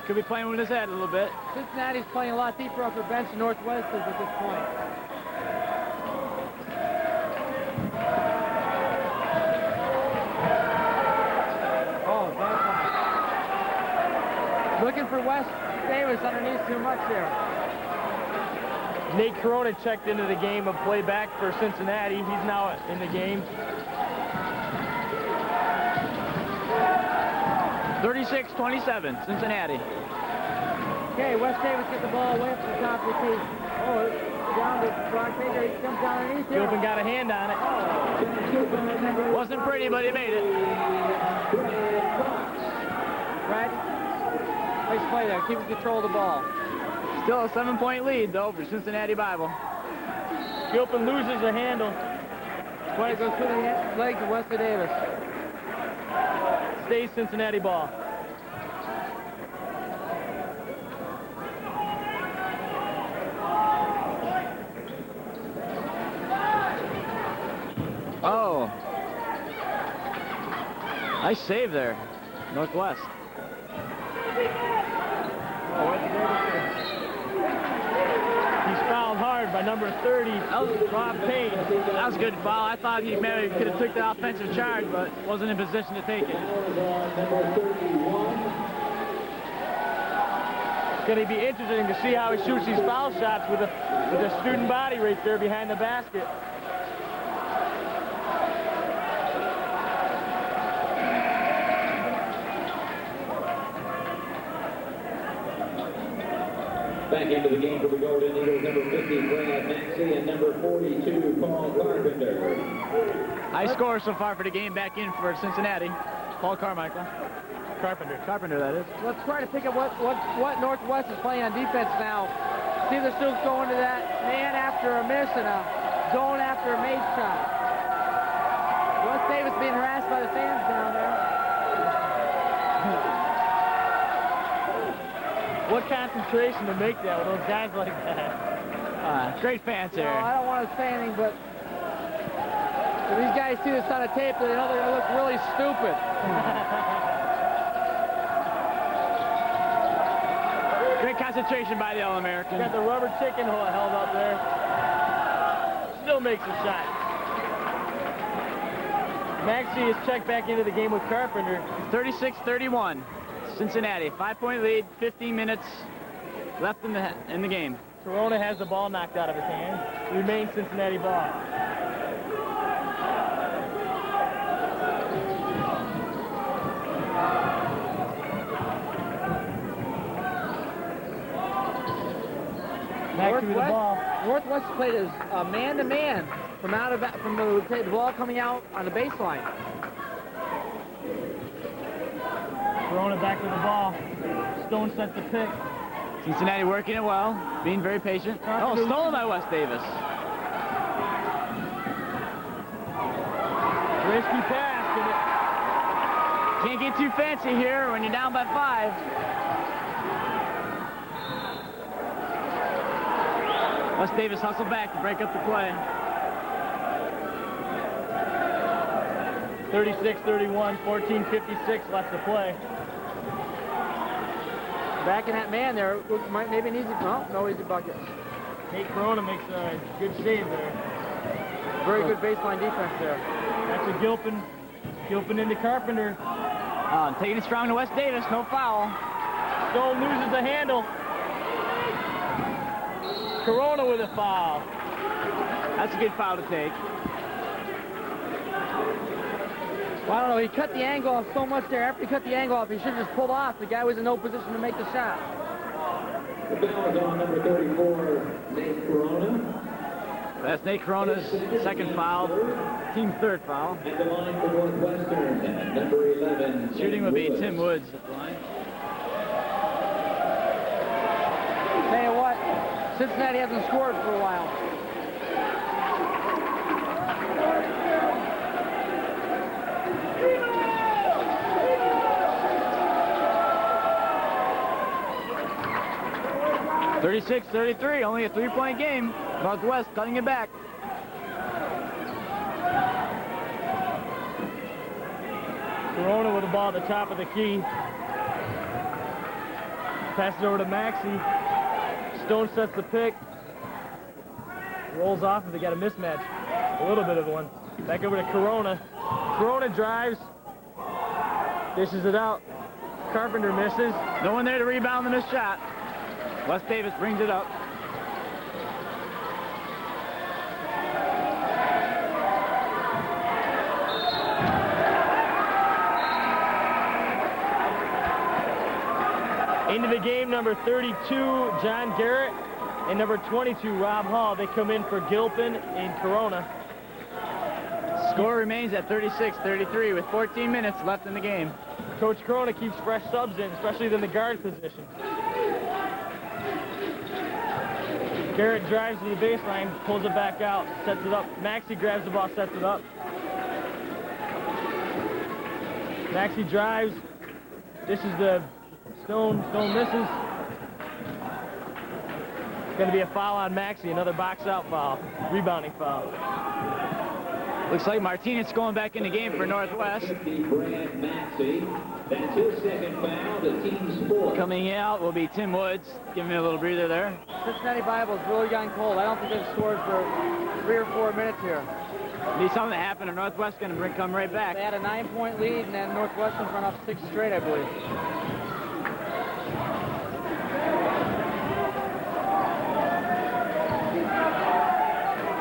[SPEAKER 4] Could be playing with his head a little bit.
[SPEAKER 6] Cincinnati's playing a lot deeper off their bench than Northwest is at this point. Oh, that's fine. Looking for West Davis underneath too much there.
[SPEAKER 5] Nate Corona checked into the game of play back for Cincinnati. He's now in the game.
[SPEAKER 4] 36-27, Cincinnati.
[SPEAKER 6] Okay, West Davis get the ball away from the top of the key. Oh, down to Brock Baker. He comes down underneath here.
[SPEAKER 5] Gilpin got a hand on it.
[SPEAKER 4] Wasn't pretty, but he made it.
[SPEAKER 6] Right? Nice play there. Keeping control of the ball.
[SPEAKER 4] Still a 7-point lead, though, for Cincinnati Bible.
[SPEAKER 5] Gilpin loses a handle.
[SPEAKER 6] Play goes through the legs of Wesley Davis.
[SPEAKER 5] Stays Cincinnati ball.
[SPEAKER 4] Oh. Nice save there, Northwest.
[SPEAKER 5] He's fouled hard by number 30, Rob Payne.
[SPEAKER 4] That was a good foul. I thought he maybe could have took the offensive charge, but wasn't in position to take it.
[SPEAKER 5] It's going to be interesting to see how he shoots these foul shots with a student body right there behind the basket.
[SPEAKER 3] Back into the game for the Golden Eagles, number 50, Brad Maxey, and number 42, Paul Carpenter.
[SPEAKER 4] High score so far for the game. Back in for Cincinnati. Paul Carmichael. Carpenter, that is.
[SPEAKER 6] Let's try to pick up what Northwest is playing on defense now. See if they're still going to that man after a miss and a zone after a made shot. West Davis being harassed by the fans down there.
[SPEAKER 5] What concentration to make that with those guys like that.
[SPEAKER 4] Great fans here.
[SPEAKER 6] I don't want to say anything, but if these guys see this on a tape, they know they're going to look really stupid.
[SPEAKER 4] Great concentration by the All-American.
[SPEAKER 5] Got the rubber chicken held up there. Still makes a shot. Maxey is checked back into the game with Carpenter.
[SPEAKER 4] 36-31. Cincinnati, 5-point lead, 15 minutes left in the game.
[SPEAKER 5] Corona has the ball knocked out of his hand. Remains Cincinnati ball. Maxey with the ball.
[SPEAKER 6] Northwest played as a man-to-man from the ball coming out on the baseline.
[SPEAKER 5] Corona back with the ball. Stone sets the pick.
[SPEAKER 4] Cincinnati working it well, being very patient. Oh, stolen by West Davis.
[SPEAKER 5] Risky pass.
[SPEAKER 4] Can't get too fancy here when you're down by 5. West Davis hustled back to break up the play.
[SPEAKER 5] 36-31, 14:56 left to play.
[SPEAKER 6] Back in that man there, maybe an easy, no easy bucket.
[SPEAKER 5] Nate Corona makes a good save there.
[SPEAKER 6] Very good baseline defense there.
[SPEAKER 5] That's a Gilpin. Gilpin into Carpenter.
[SPEAKER 4] Taking it strong to Wes Davis, no foul.
[SPEAKER 5] Stone loses the handle. Corona with a foul.
[SPEAKER 4] That's a good foul to take.
[SPEAKER 6] Well, I don't know, he cut the angle off so much there. After he cut the angle off, he should have just pulled off. The guy was in no position to make the shot.
[SPEAKER 3] The foul is on number 34, Nate Corona.
[SPEAKER 4] That's Nate Corona's second foul, team third foul.
[SPEAKER 3] At the line for Northwestern, number 11.
[SPEAKER 4] Shooting would be Tim Woods at the line.
[SPEAKER 6] Tell you what, Cincinnati hasn't scored for a while.
[SPEAKER 4] (36-33), only a three-point game. Northwest cutting it back.
[SPEAKER 5] Corona with the ball at the top of the key. Passes over to Maxey. Stone sets the pick. Rolls off, and they got a mismatch. A little bit of one. Back over to Corona. Corona drives. Dishes it out. Carpenter misses.
[SPEAKER 4] No one there to rebound the missed shot. Wes Davis brings it up.
[SPEAKER 5] Into the game, number 32, John Garrett, and number 22, Rob Hall. They come in for Gilpin and Corona.
[SPEAKER 4] Score remains at 36-33 with 14 minutes left in the game.
[SPEAKER 5] Coach Corona keeps fresh subs in, especially in the guard position. Garrett drives to the baseline, pulls it back out, sets it up. Maxey grabs the ball, sets it up. Maxey drives. This is the Stone misses. It's going to be a foul on Maxey, another box out foul, rebounding foul.
[SPEAKER 4] Looks like Martinez going back in the game for Northwest.
[SPEAKER 3] Brad Maxey. That's his second foul, the team's fourth.
[SPEAKER 4] Coming out will be Tim Woods, giving me a little breather there.
[SPEAKER 6] Cincinnati Bible's really gotten cold. I don't think they've scored for 3 or 4 minutes here.
[SPEAKER 4] Need something to happen, and Northwest going to come right back.
[SPEAKER 6] They had a 9-point lead, and then Northwestern's run up 6 straight, I believe.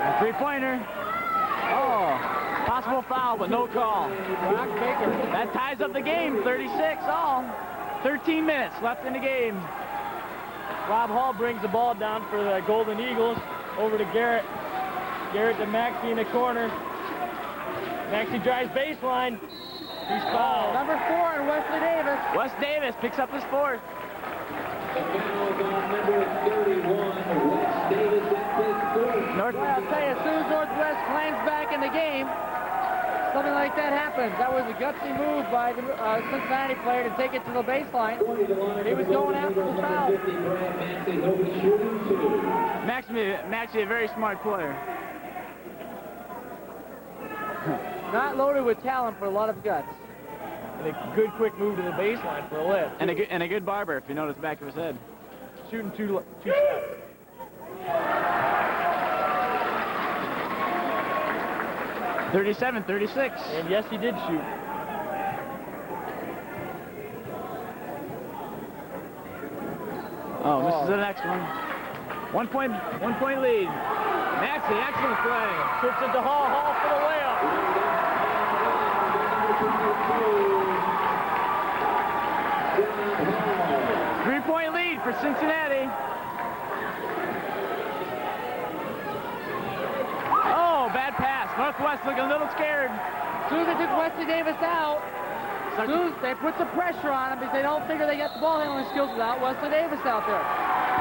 [SPEAKER 4] A three-pointer. Oh, possible foul, but no call.
[SPEAKER 6] Brock Baker.
[SPEAKER 4] That ties up the game, 36 all. 13 minutes left in the game.
[SPEAKER 5] Rob Hall brings the ball down for the Golden Eagles. Over to Garrett. Garrett to Maxey in the corner. Maxey drives baseline. He's fouled.
[SPEAKER 6] Number 4, and Wesley Davis.
[SPEAKER 4] Wes Davis picks up his fourth.
[SPEAKER 3] The foul is on number 31, Wes Davis at his fourth.
[SPEAKER 6] Well, I'll tell you, as soon as Northwest climbs back in the game, something like that happens. That was a gutsy move by the Cincinnati player to take it to the baseline. He was going after the foul.
[SPEAKER 4] Maxey, a very smart player.
[SPEAKER 6] Not loaded with talent for a lot of guts.
[SPEAKER 5] And a good quick move to the baseline for a lift.
[SPEAKER 4] And a good barber, if you notice the back of his head.
[SPEAKER 5] Shooting two shots.
[SPEAKER 4] 37-36.
[SPEAKER 5] And yes, he did shoot.
[SPEAKER 4] Oh, misses the next one. One point lead. Maxey, excellent play.
[SPEAKER 5] Trips it to Hall. Hall for the layup.
[SPEAKER 4] 3-point lead for Cincinnati. Oh, bad pass. Northwest looking a little scared.
[SPEAKER 6] As soon as they took Wesley Davis out, as soon as they put some pressure on him because they don't figure they got the ball handling skills without Wesley Davis out there.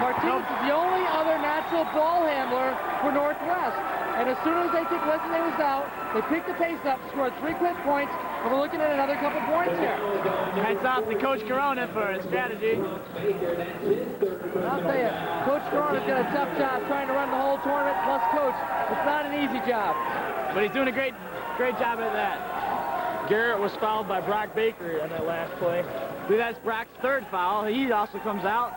[SPEAKER 6] Martinez is the only other natural ball handler for Northwest. And as soon as they took Wesley Davis out, they picked the pace up, scored 3 quick points, and we're looking at another couple points here.
[SPEAKER 4] Hats off to Coach Corona for his strategy.
[SPEAKER 6] I'll tell you, Coach Corona's got a tough job trying to run the whole tournament, plus coach. It's not an easy job.
[SPEAKER 4] But he's doing a great job at that.
[SPEAKER 5] Garrett was fouled by Brock Baker on that last play.
[SPEAKER 4] I believe that's Brock's third foul. He also comes out.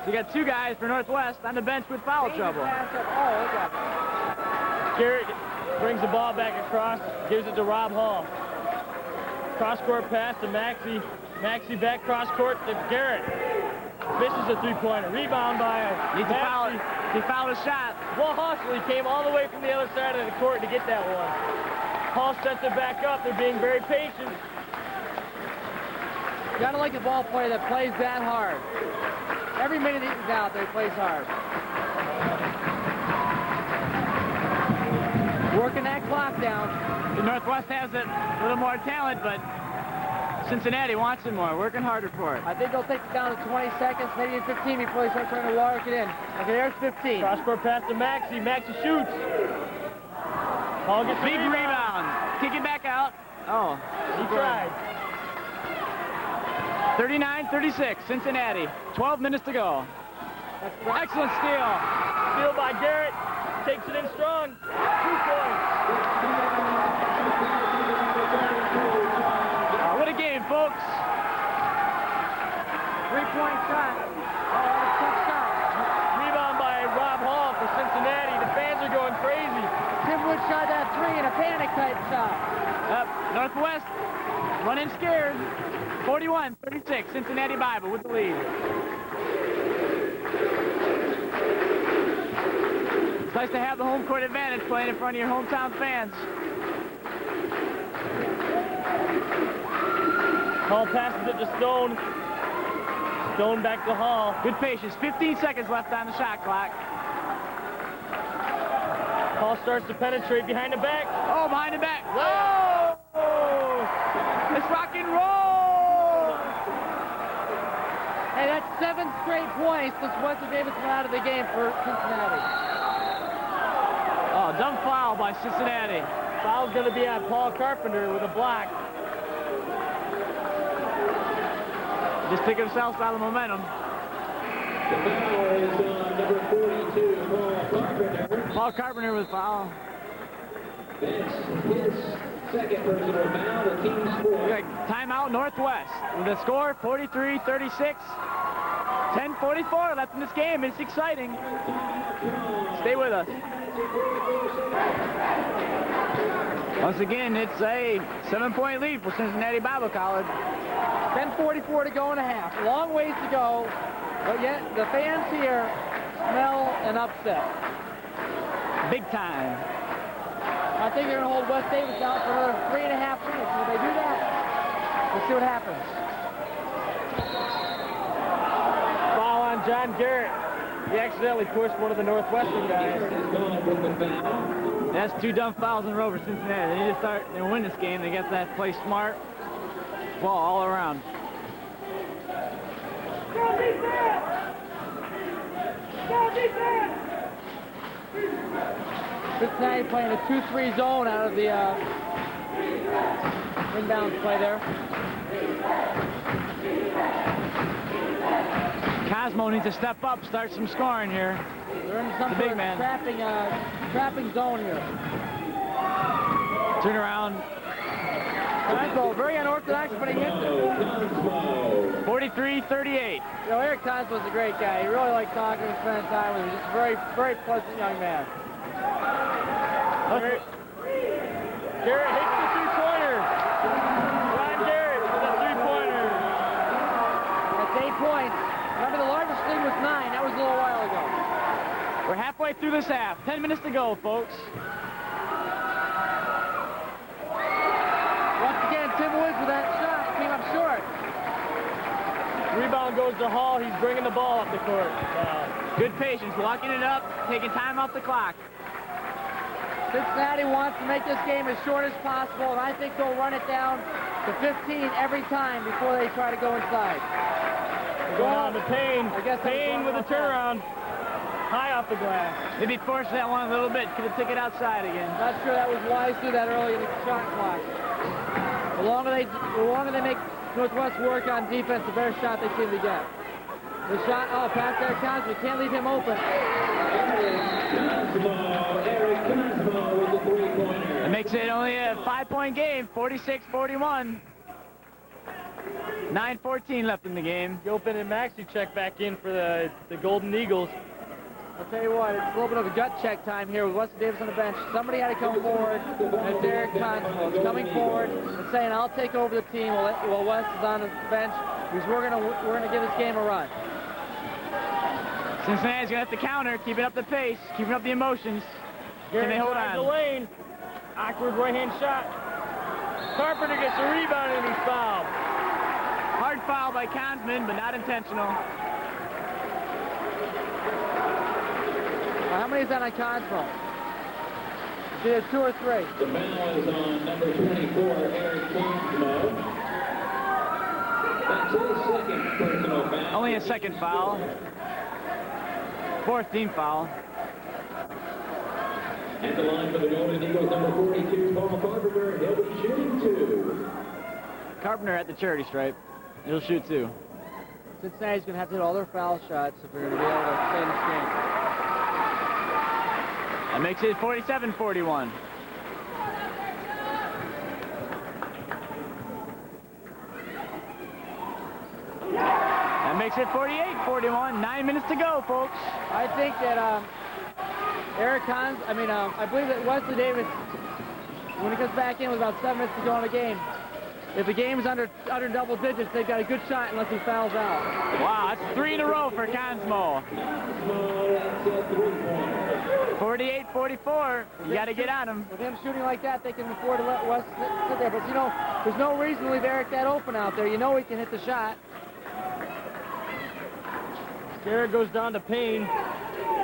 [SPEAKER 4] So you got 2 guys for Northwest on the bench with foul trouble.
[SPEAKER 6] Oh, okay.
[SPEAKER 5] Garrett brings the ball back across, gives it to Rob Hall. Cross-court pass to Maxey. Maxey back cross-court to Garrett. Misses a three-pointer. Rebound by Maxey.
[SPEAKER 4] He fouled a shot.
[SPEAKER 5] Well, Hostley came all the way from the other side of the court to get that one. Hall sets it back up. They're being very patient.
[SPEAKER 6] You gotta like a ball player that plays that hard. Every minute he's out there, he plays hard. Working that clock down.
[SPEAKER 4] The Northwest has it, a little more talent, but Cincinnati wants it more, working harder for it.
[SPEAKER 6] I think they'll take it down to 20 seconds, maybe in 15 before they start trying to work it in. Okay, there's 15.
[SPEAKER 5] Cross-court pass to Maxey. Maxey shoots. Hall gets
[SPEAKER 4] Big rebound. Kick it back out. Oh,
[SPEAKER 5] He tried.
[SPEAKER 4] 39-36, Cincinnati. 12 minutes to go. Excellent steal.
[SPEAKER 5] Steal by Garrett. Takes it in strong. 2 points.
[SPEAKER 4] What a game, folks.
[SPEAKER 6] 3-point shot. Oh, that's a tough shot.
[SPEAKER 5] Rebound by Rob Hall for Cincinnati. The fans are going crazy.
[SPEAKER 6] Tim Wood shot that 3 in a panic type shot.
[SPEAKER 4] Northwest running scared. 41-36, Cincinnati Bible with the lead. It's nice to have the home court advantage playing in front of your hometown fans.
[SPEAKER 5] Hall passes it to Stone. Stone back to Hall.
[SPEAKER 4] Good patience. 15 seconds left on the shot clock.
[SPEAKER 5] Hall starts to penetrate behind the back.
[SPEAKER 4] Oh, behind the back. Whoa! Let's rock and roll!
[SPEAKER 6] Hey, that's 7 straight points since Wesley Davis went out of the game for Cincinnati.
[SPEAKER 4] Oh, dumb foul by Cincinnati.
[SPEAKER 5] Foul's going to be on Paul Carpenter with a block.
[SPEAKER 4] Just took themselves out of momentum.
[SPEAKER 3] The foul is on number 42, Paul Carpenter.
[SPEAKER 4] Paul Carpenter with foul.
[SPEAKER 3] That's his second personal foul, the team's fourth.
[SPEAKER 4] Timeout Northwest with the score 43-36. 10:44 left in this game. It's exciting. Stay with us. Once again, it's a 7-point lead for Cincinnati Bible College.
[SPEAKER 6] 10:44 to go and a half. Long ways to go, but yet the fans here smell an upset.
[SPEAKER 4] Big time.
[SPEAKER 6] I think they're going to hold West Davis out for another 3.5 minutes. If they do that, we'll see what happens.
[SPEAKER 5] Foul on John Garrett. He accidentally pushed one of the Northwestern guys.
[SPEAKER 4] That's 2 dumb fouls in a row for Cincinnati. They need to start and win this game. They get that play smart. Ball all around.
[SPEAKER 2] Go defense! Go defense!
[SPEAKER 6] Cincinnati playing a 2-3 zone out of the inbounds play there.
[SPEAKER 4] Cosmo needs to step up, start some scoring here.
[SPEAKER 6] They're in some
[SPEAKER 4] The
[SPEAKER 6] sort
[SPEAKER 4] big
[SPEAKER 6] of
[SPEAKER 4] man.
[SPEAKER 6] trapping zone here.
[SPEAKER 4] Turn around.
[SPEAKER 6] Cosmo, very unorthodox, but he hits it.
[SPEAKER 4] 43-38.
[SPEAKER 6] You know, Eric Cosmo's a great guy. He really likes talking and spending time with him. He's just a very, very pleasant young man.
[SPEAKER 5] Garrett hits the three-pointer. John Garrett with a three-pointer.
[SPEAKER 6] That's 8 points. Remember, the largest lead was 9. That was a little while ago.
[SPEAKER 4] We're halfway through this half. 10 minutes to go, folks.
[SPEAKER 6] Once again, Tim Woods with that shot came up short.
[SPEAKER 5] Rebound goes to Hall. He's bringing the ball up the court.
[SPEAKER 4] Good patience, locking it up, taking time off the clock.
[SPEAKER 6] Cincinnati wants to make this game as short as possible, and I think they'll run it down to 15 every time before they try to go inside.
[SPEAKER 5] Going on to Payne.
[SPEAKER 6] I guess that was
[SPEAKER 5] Payne with a
[SPEAKER 6] wrong.
[SPEAKER 5] turnaround. High off the glass.
[SPEAKER 4] Maybe forced that one a little bit. Could have took it outside again.
[SPEAKER 6] Not sure that was wise to do that early in the shot clock. The longer they make Northwest work on defense, the better shot they seem to get. The shot, oh, pass Eric Cosmo. Can't leave him open.
[SPEAKER 3] Eric Cosmo with the three-pointer.
[SPEAKER 4] It makes it only a 5-point game, 46-41. 9:14 left in the game.
[SPEAKER 5] Gilpin and Maxey check back in for the Golden Eagles.
[SPEAKER 6] I'll tell you what, it's a little bit of a gut check time here with Wesley Davis on the bench. Somebody had to come forward, and Derek Constable is coming forward and saying, I'll take over the team while Wes is on the bench, because we're gonna give this game a run.
[SPEAKER 4] Cincinnati's gonna have to counter, keeping up the pace, keeping up the emotions. Can they hold on?
[SPEAKER 5] The lane. Awkward right-hand shot. Carpenter gets a rebound and he's fouled.
[SPEAKER 4] Hard foul by Consman, but not intentional.
[SPEAKER 6] How many is that on Cosmo? Either 2 or 3.
[SPEAKER 3] The foul is on number 24, Eric Cosmo. That's his second personal foul.
[SPEAKER 4] Only a second foul. 4th team foul.
[SPEAKER 3] At the line for the Golden Eagles, number 42, Paul Carpenter. He'll be shooting 2.
[SPEAKER 4] Carpenter at the charity stripe. He'll shoot 2.
[SPEAKER 6] Cincinnati's going to have to hit all their foul shots if they're going to be able to stay in this game.
[SPEAKER 4] That makes it 47-41. That makes it 48-41. 9 minutes to go, folks.
[SPEAKER 6] I think that I believe that Wesley Davis, when he comes back in with about 7 minutes to go in the game, if the game is under double digits, they've got a good shot unless he fouls out.
[SPEAKER 4] Wow, that's 3 in a row for Consmo. 48-44. You got to get on him.
[SPEAKER 6] With him shooting like that, they can afford to let Wes sit there. But, you know, there's no reason to leave Eric that open out there. You know he can hit the shot.
[SPEAKER 5] Garrett goes down to Payne.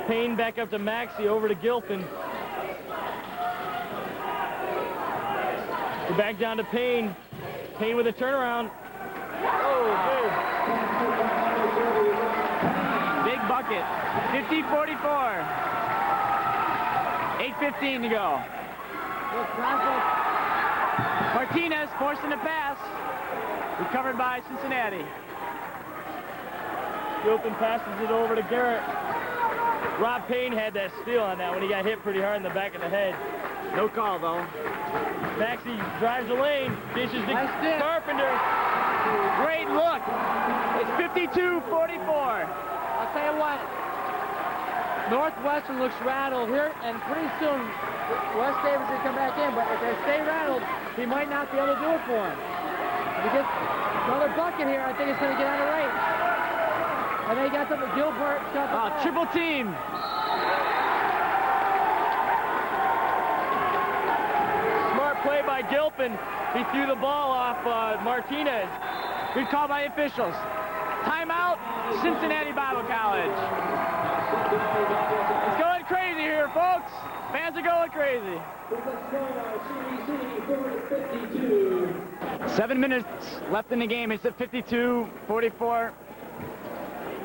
[SPEAKER 5] Payne back up to Maxey, over to Gilpin. We're back down to Payne. Payne with a turnaround. Oh,
[SPEAKER 4] Big bucket. 50-44. 8:15 to go. Martinez forcing the pass. Recovered by Cincinnati.
[SPEAKER 5] Gilpin passes it over to Garrett. Rob Payne had that steal on that when he got hit pretty hard in the back of the head.
[SPEAKER 4] No call, though.
[SPEAKER 5] Maxey drives the lane, dishes to
[SPEAKER 6] Nice dip.
[SPEAKER 5] Carpenter.
[SPEAKER 4] Great look. It's 52-44.
[SPEAKER 6] I'll tell you what, Northwestern looks rattled here, and pretty soon Wes Davis will come back in, but if they stay rattled, he might not be able to do it for him. If he gets another bucket here, I think it's going to get out of range. And they got something, Gilbert.
[SPEAKER 4] Triple team.
[SPEAKER 5] Smart play by Gilpin. He threw the ball off Martinez.
[SPEAKER 4] Good call by officials. Timeout, Cincinnati Bible College. It's going crazy here, folks. Fans are going crazy. 7 minutes left in the game. It's at 52-44.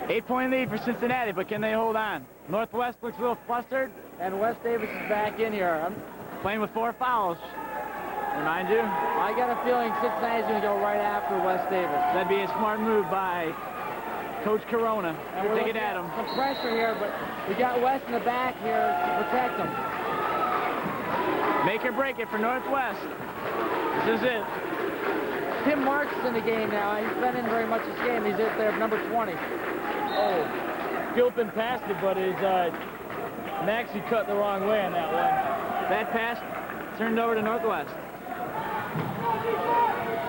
[SPEAKER 4] 8-point lead for Cincinnati, but can they hold on? Northwest looks a little flustered.
[SPEAKER 6] And Wes Davis is back in here.
[SPEAKER 4] Playing with 4 fouls. Remind you.
[SPEAKER 6] I got a feeling Cincinnati's going to go right after Wes Davis.
[SPEAKER 4] That'd be a smart move by Coach Corona.
[SPEAKER 6] And
[SPEAKER 4] We're
[SPEAKER 6] we're
[SPEAKER 4] taking
[SPEAKER 6] looking
[SPEAKER 4] at him.
[SPEAKER 6] Some pressure here, but we got Wes in the back here to protect him.
[SPEAKER 4] Make or break it for Northwest. This is it.
[SPEAKER 6] Tim Marks is in the game now. He's been in very much this game. He's at there, number 20.
[SPEAKER 5] Oh, Gilpin passed it, but his Maxey cut the wrong way on that one.
[SPEAKER 4] Bad pass turned over to Northwest.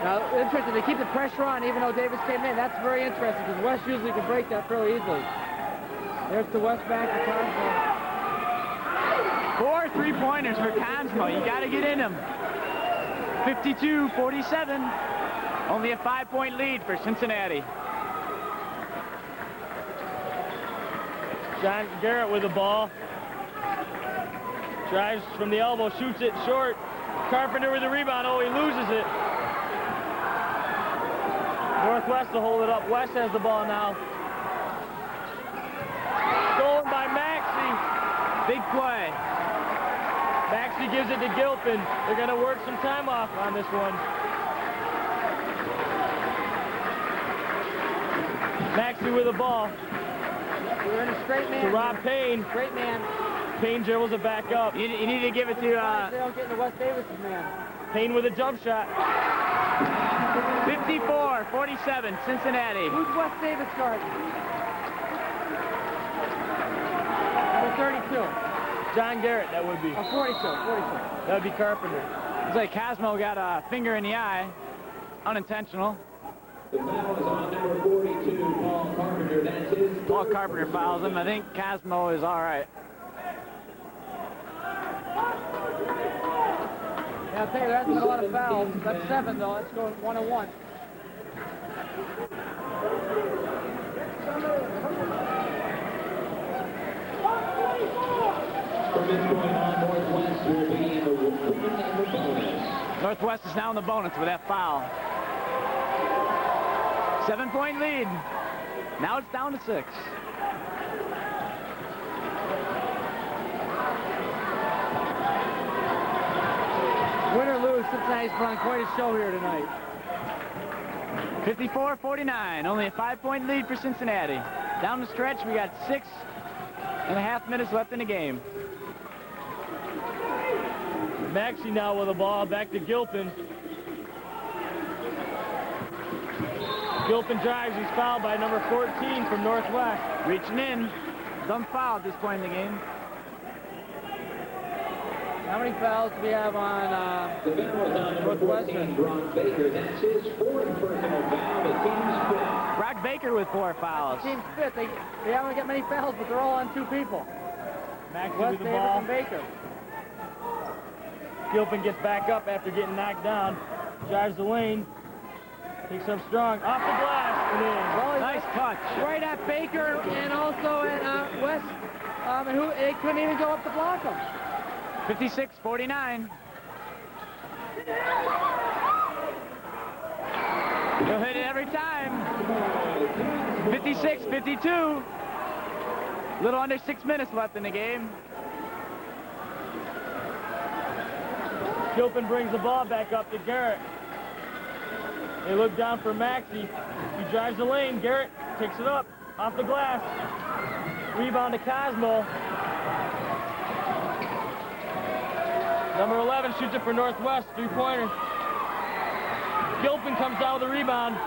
[SPEAKER 6] Now, interesting, they keep the pressure on even though Davis came in. That's very interesting because West usually can break that fairly easily. There's the West back to Consmo.
[SPEAKER 4] 4 3-pointers for Consmo. You got to get in them. 52-47. Only a 5-point lead for Cincinnati.
[SPEAKER 5] John Garrett with the ball. Drives from the elbow, shoots it short. Carpenter with the rebound. Oh, he loses it. Northwest will hold it up. West has the ball now. Stolen by Maxey.
[SPEAKER 4] Big play.
[SPEAKER 5] Maxey gives it to Gilpin. They're going to work some time off on this one. Maxey with the ball.
[SPEAKER 6] We're in a straight man.
[SPEAKER 5] To Rob Payne.
[SPEAKER 6] Straight man.
[SPEAKER 5] Payne dribbles it back up.
[SPEAKER 4] You need to give it to
[SPEAKER 6] They don't get into West Davis' man.
[SPEAKER 5] Payne with a jump shot.
[SPEAKER 4] 54-47, Cincinnati.
[SPEAKER 6] Who's West Davis guard?
[SPEAKER 2] 32?
[SPEAKER 5] John Garrett, that would be.
[SPEAKER 2] 42.
[SPEAKER 5] That would be Carpenter.
[SPEAKER 4] Looks like Cosmo got a finger in the eye. Unintentional.
[SPEAKER 3] The foul is on number 42, Paul Carpenter. That's his
[SPEAKER 4] Paul Carpenter fouls him. I think Cosmo is all right.
[SPEAKER 2] Yeah, I'll tell you, there hasn't been a lot of fouls. That's 7, though. Let's go 1-1.
[SPEAKER 3] From this point on, Northwest will be in the bonus.
[SPEAKER 4] Northwest is now in the bonus with that foul. 7-point lead. Now it's down to 6.
[SPEAKER 2] Win or lose, Cincinnati's put on quite a show here tonight.
[SPEAKER 4] 54-49. Only a 5-point lead for Cincinnati. Down the stretch, we got 6.5 minutes left in the game.
[SPEAKER 5] Maxey now with the ball, back to Gilpin. Gilpin drives, he's fouled by number 14 from Northwest.
[SPEAKER 4] Reaching in. Some foul at this point in the game.
[SPEAKER 2] How many fouls do we have on
[SPEAKER 3] The foul is on number 14, Brock Baker. That's his 4th personal foul. The team's 5th.
[SPEAKER 4] Brock Baker with 4 fouls.
[SPEAKER 2] team's 5th? They haven't got many fouls, but they're all on 2 people.
[SPEAKER 5] Maxey
[SPEAKER 2] West
[SPEAKER 5] with the
[SPEAKER 2] Davis
[SPEAKER 5] ball.
[SPEAKER 2] and Baker.
[SPEAKER 5] Gilpin gets back up after getting knocked down. Drives the lane. Takes up strong. Off the glass. And in.
[SPEAKER 2] Well,
[SPEAKER 4] Nice touch.
[SPEAKER 2] Right at Baker and also at West. And they couldn't even go up to block him.
[SPEAKER 4] 56-49. He'll hit it every time. 56-52. Little under 6 minutes left in the game.
[SPEAKER 5] Gilpin brings the ball back up to Garrett. They look down for Maxey. He drives the lane. Garrett picks it up off the glass. Rebound to Cosmo. Number 11 shoots it for Northwest. 3-pointer. Gilpin comes down with the rebound.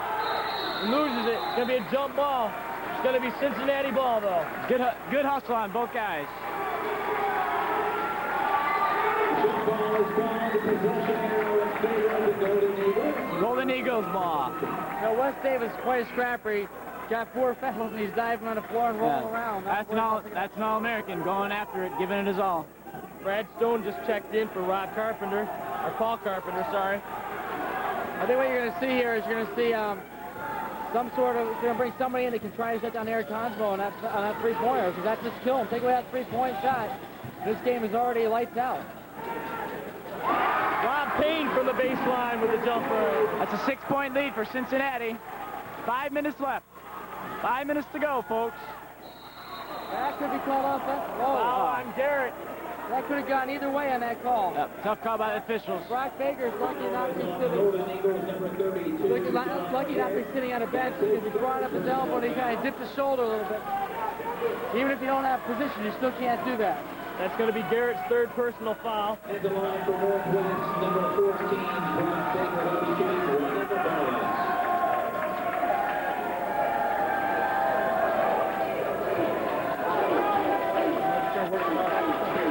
[SPEAKER 5] Loses it. It's going to be a jump ball. It's going to be Cincinnati ball, though.
[SPEAKER 4] Good hustle on both guys.
[SPEAKER 3] Ball is gone. The possession arrow in favor of the Golden Eagles.
[SPEAKER 4] Golden Eagles ball.
[SPEAKER 2] Now, West Davis is quite a scrapper. He got 4 fouls, and he's diving on the floor and rolling around.
[SPEAKER 4] That's an All-American going after it, giving it his all.
[SPEAKER 5] Brad Stone just checked in for Rob Carpenter, or Paul Carpenter, sorry.
[SPEAKER 2] I think what you're going to see here is you're going to see some sort of, going to bring somebody in that can try to shut down Eric Consmo on that 3-pointer, because that just kill him. Take away that 3-point shot. This game is already lights out.
[SPEAKER 5] Rob Payne from the baseline with a jumper.
[SPEAKER 4] That's a 6-point lead for Cincinnati. 5 minutes left. 5 minutes to go, folks.
[SPEAKER 2] That could be called off.
[SPEAKER 5] Foul on Garrett.
[SPEAKER 2] That could have gone either way on that call.
[SPEAKER 4] Yep, tough call by the officials.
[SPEAKER 2] Brock Baker's lucky not to be
[SPEAKER 3] Golden Eagles, number 32.
[SPEAKER 2] lucky not to be sitting on a bench because he brought up his elbow and he kind of dipped his shoulder a little bit. Even if you don't have position, you still can't do that.
[SPEAKER 5] That's going to be Garrett's 3rd personal foul.
[SPEAKER 3] At the line for Northwest, number 14, Brock Baker. He'll be shooting 1 in the bonus.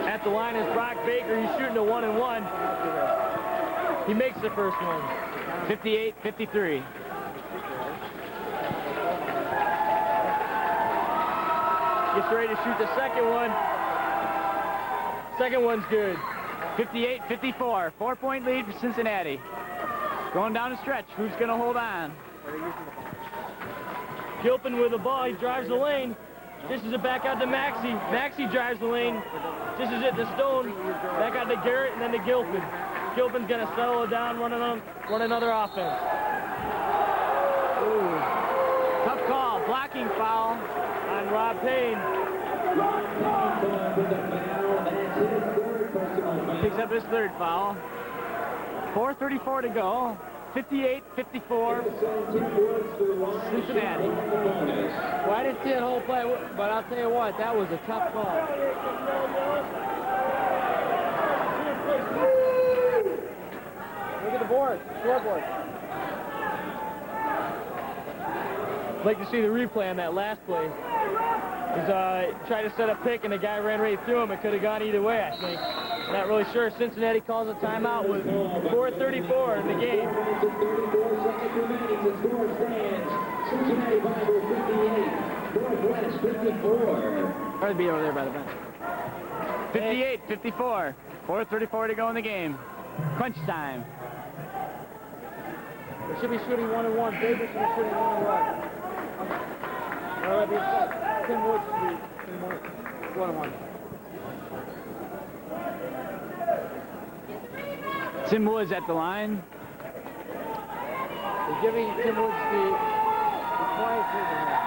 [SPEAKER 5] At the line is Brock Baker. He's shooting a 1-and-1. He makes the first one.
[SPEAKER 4] 58-53.
[SPEAKER 5] Gets ready to shoot the second one. Second one's good.
[SPEAKER 4] 58-54. 4-point lead for Cincinnati. Going down the stretch. Who's going to hold on?
[SPEAKER 5] Gilpin with the ball. He drives the lane. Dishes it back out to Maxey. Maxey drives the lane. Dishes it to Stone. Back out to Garrett and then to Gilpin. Gilpin's going to settle it down, run another offense.
[SPEAKER 4] Ooh. Tough call. Blocking foul
[SPEAKER 5] on Rob Payne.
[SPEAKER 4] Picks up his 3rd foul. 4:34 to go. 58-54. Cincinnati.
[SPEAKER 2] Well, I didn't see the whole play, but I'll tell you what, that was a tough call. Look at the board, scoreboard.
[SPEAKER 5] I'd like to see the replay on that last play. tried to set a pick, and the guy ran right through him. It could have gone either way, I think. Not really sure. Cincinnati calls a timeout with 4:34 in the game.
[SPEAKER 3] 34 seconds remaining. The score stands Cincinnati Bible 58, Northwest 54.
[SPEAKER 2] Probably be over there by the bench.
[SPEAKER 4] 58-54. 4:34 to go in the game. Crunch time.
[SPEAKER 2] They should be shooting 1-1. Davis should be shooting 1-1. Tim Woods should be 1-1.
[SPEAKER 4] Tim Woods at the line.
[SPEAKER 2] They're giving Tim Woods the quiet treatment here.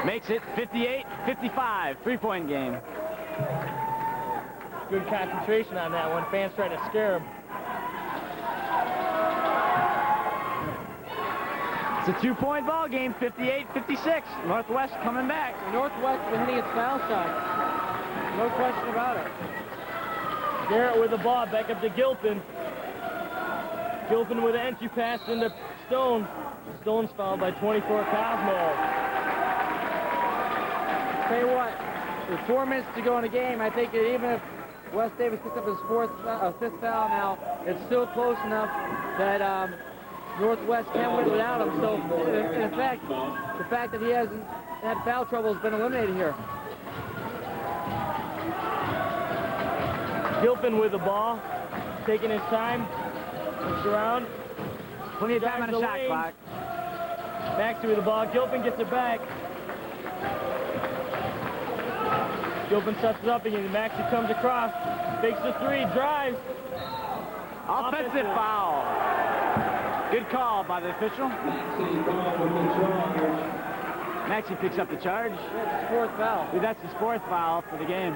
[SPEAKER 4] Makes it 58-55. 3-point game.
[SPEAKER 5] Good concentration on that one. Fans trying to scare him.
[SPEAKER 4] It's a 2-point ball game. 58-56. Northwest coming back.
[SPEAKER 2] Northwest has been hitting its foul shot. No question about it.
[SPEAKER 5] Garrett with the ball, back up to Gilpin. Gilpin with an entry pass into Stone. Stone's fouled by 24 Cosmo.
[SPEAKER 2] Tell you what, with 4 minutes to go in the game, I think that even if Wes Davis picks up his fifth foul now, it's still close enough that Northwest can't win without him. So, in effect, the fact that he hasn't had foul trouble has been eliminated here.
[SPEAKER 5] Gilpin with the ball, taking his time, looks around.
[SPEAKER 4] Plenty of time on the shot clock.
[SPEAKER 5] Maxey with the ball. Gilpin gets it back. Gilpin sets it up again. Maxey comes across, fakes the three, drives.
[SPEAKER 4] Offensive foul. Good call by the official. Maxey picks up the charge.
[SPEAKER 2] That's his 4th foul.
[SPEAKER 4] That's his 4th foul for the game.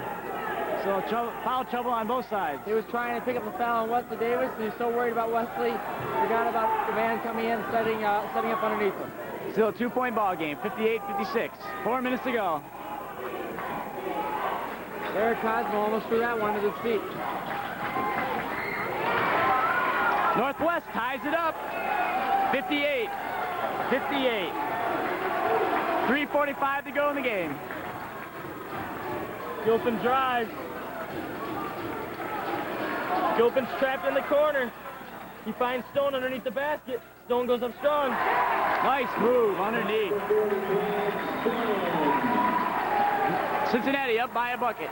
[SPEAKER 4] So foul trouble on both sides.
[SPEAKER 2] He was trying to pick up the foul on Wesley Davis, and he was so worried about Wesley, forgot about the man coming in and setting up underneath him.
[SPEAKER 4] Still a 2-point ball game, 58-56. 4 minutes to go.
[SPEAKER 2] Eric Cosmo almost threw that one to his feet.
[SPEAKER 4] Northwest ties it up. 58-58. 3:45 to go in the game.
[SPEAKER 5] Gilpin drives. Gilpin's trapped in the corner. He finds Stone underneath the basket. Stone goes up strong.
[SPEAKER 4] Nice move underneath. Cincinnati up by a bucket.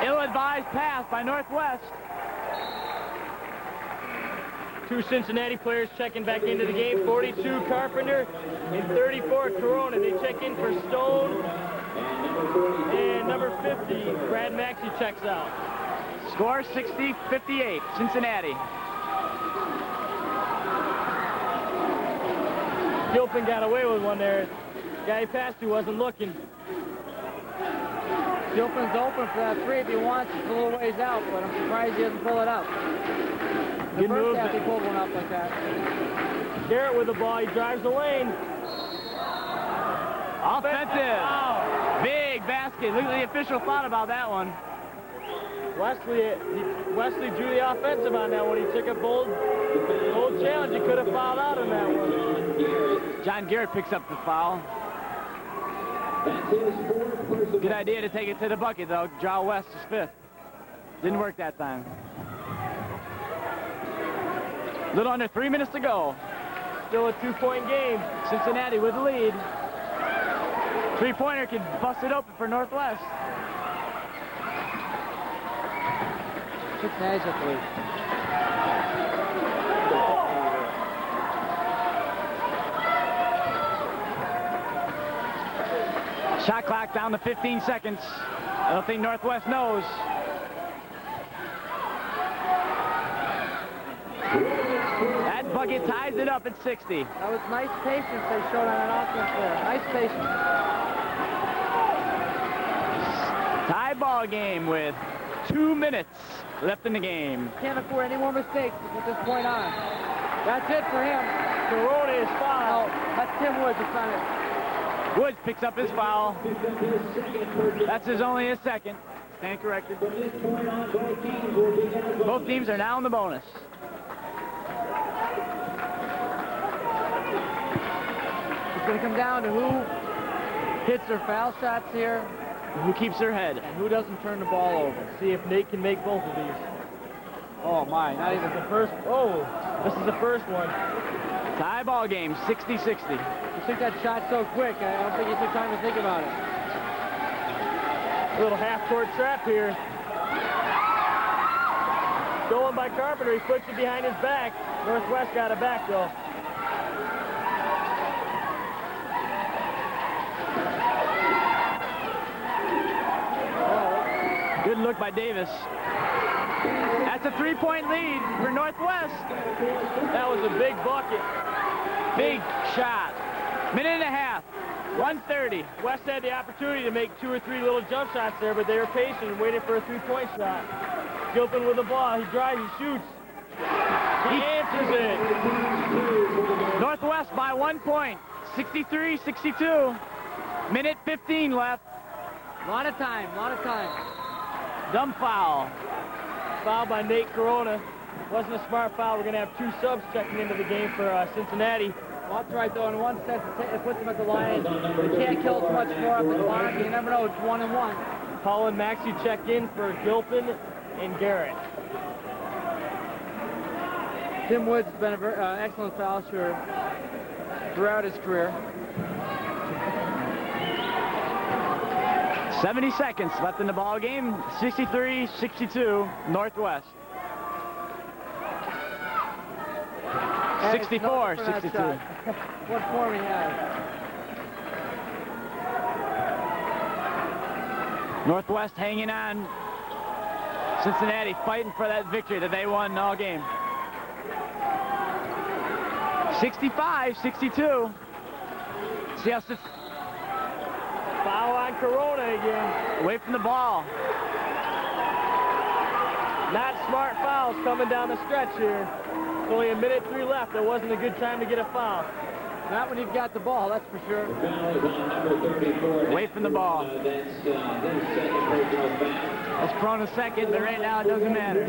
[SPEAKER 4] Ill-advised pass by Northwest.
[SPEAKER 5] 2 Cincinnati players checking back into the game. 42 Carpenter and 34 Corona. They check in for Stone. And number 50, Brad Maxey checks out.
[SPEAKER 4] Score 60-58, Cincinnati.
[SPEAKER 5] Gilpin got away with one there. Guy he passed to wasn't looking.
[SPEAKER 2] Gilpin's open for that three if he wants. It's a little ways out, but I'm surprised he doesn't pull it up. The
[SPEAKER 5] Good move.
[SPEAKER 2] first half he pulled one up like that.
[SPEAKER 5] Garrett with the ball. He drives the lane.
[SPEAKER 4] Offensive.
[SPEAKER 5] Wow.
[SPEAKER 4] Big basket. Look at the official thought about that one.
[SPEAKER 5] Wesley drew the offensive on that one. He took a bold challenge. He could have fouled out on that one.
[SPEAKER 4] John Garrett picks up the foul. Good idea to take it to the bucket, though. Draw West is 5th. Didn't work that time. A little under 3 minutes to go.
[SPEAKER 5] Still a 2-point game.
[SPEAKER 4] Cincinnati with the lead. 3-pointer can bust it open for Northwest.
[SPEAKER 2] Cincinnati's at the lead.
[SPEAKER 4] Shot clock down to 15 seconds. I don't think Northwest knows. That bucket ties it up at 60.
[SPEAKER 2] That was nice patience they showed on that offense there. Nice patience.
[SPEAKER 4] Tie ball game with 2 minutes left in the game.
[SPEAKER 2] Can't afford any more mistakes at this point on. That's it for him.
[SPEAKER 5] Corona is fouled.
[SPEAKER 2] Oh, that's Tim Woods. It's not it.
[SPEAKER 6] Woods picks up his foul. That's only his second. Stand corrected. Both teams are now in the bonus.
[SPEAKER 2] It's going to come down to who hits their foul shots here,
[SPEAKER 4] Who keeps their head?
[SPEAKER 2] and who doesn't turn the ball over.
[SPEAKER 5] See if Nate can make both of these.
[SPEAKER 2] Oh my, not
[SPEAKER 5] This
[SPEAKER 2] even.
[SPEAKER 5] is the first. Oh, this is the first one.
[SPEAKER 4] Tie ball game, 60-60.
[SPEAKER 2] You took that shot so quick, I don't think you took time to think about it.
[SPEAKER 5] A little half-court trap here. Stolen by Carpenter. He puts it behind his back. Northwest got it back, though.
[SPEAKER 4] Good look by Davis. That's a 3-point lead for Northwest.
[SPEAKER 5] That was a big bucket.
[SPEAKER 4] Big shot. Minute and a half. 1:30.
[SPEAKER 5] West had the opportunity to make 2 or 3 little jump shots there, but they were patient and waited for a 3-point shot. Gilpin with the ball. He drives, he shoots. He answers it.
[SPEAKER 4] Northwest by 1 point. 63-62. Minute 15 left.
[SPEAKER 2] A lot of time, a lot of time.
[SPEAKER 4] Dumb foul.
[SPEAKER 5] Foul by Nate Corona. Wasn't a smart foul. We're going to have 2 subs checking into the game for Cincinnati.
[SPEAKER 2] Well, that's right, though. In one sense, it puts them at the line. They can't kill too much more up the clock. You never know. It's 1-1.
[SPEAKER 5] Paul and Maxey check in for Gilpin and Garrett.
[SPEAKER 2] Tim Woods has been an excellent foul shooter throughout his career.
[SPEAKER 4] 70 seconds left in the ball game. 63-62 Northwest. 64-62.
[SPEAKER 2] What form he has.
[SPEAKER 4] Northwest hanging on. Cincinnati fighting for that victory that they won all game. 65-62. See how
[SPEAKER 5] Foul on Corona again.
[SPEAKER 4] away from the ball.
[SPEAKER 5] Not smart fouls coming down the stretch here. It's only a minute 3 left. It wasn't a good time to get a foul.
[SPEAKER 2] Not when you've got the ball, that's for sure.
[SPEAKER 4] Away from the ball. That's Corona's second, but right now it doesn't matter.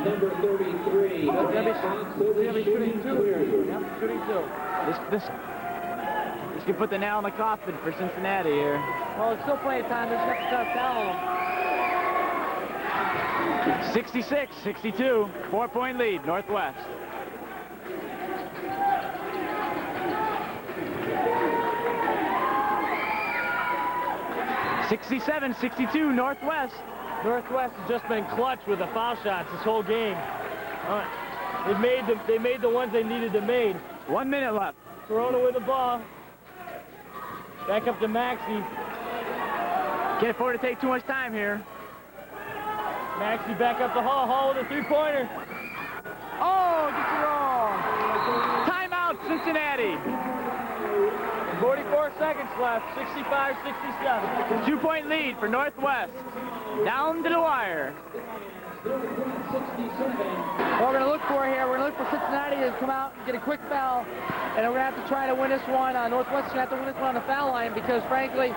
[SPEAKER 3] Number 33.
[SPEAKER 2] They'll be shooting 2 here. Yep, shooting 2.
[SPEAKER 4] This could put the nail in the coffin for Cincinnati here.
[SPEAKER 2] Well, it's still plenty of time. They just have to start fouling them.
[SPEAKER 4] 66-62, 4-point lead, Northwest. $67-62 Northwest.
[SPEAKER 5] Northwest has just been clutch with the foul shots this whole game. They made the ones they needed to make.
[SPEAKER 4] 1 minute left.
[SPEAKER 5] Corona with the ball. Back up to Maxey.
[SPEAKER 4] Can't afford to take too much time here.
[SPEAKER 5] Maxey back up to Hall. Hall with a 3-pointer.
[SPEAKER 4] Oh, gets it wrong. Timeout, Cincinnati.
[SPEAKER 5] 44 seconds left. 65-67.
[SPEAKER 4] 2-point lead for Northwest. Down to the wire.
[SPEAKER 2] What we're going to look for here, we're going to look for Cincinnati to come out and get a quick foul. And we're going to have to try to win this one. Northwest is going to have to win this one on the foul line because, frankly,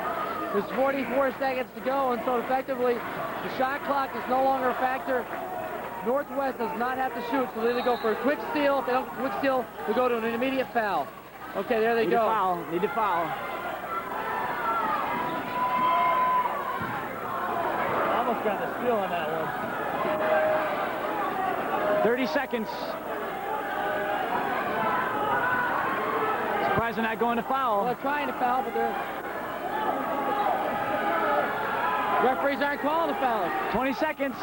[SPEAKER 2] there's 44 seconds to go. And so, effectively, the shot clock is no longer a factor. Northwest does not have to shoot, so they either go for a quick steal. If they don't quick steal, we go to an immediate foul. Okay, there they go.
[SPEAKER 4] Need to foul.
[SPEAKER 5] Almost got the steal on that one.
[SPEAKER 4] 30 seconds. Surprised they're not going to foul.
[SPEAKER 2] Well, they're trying to foul, but they're... Referees aren't calling the foul.
[SPEAKER 4] 20 seconds.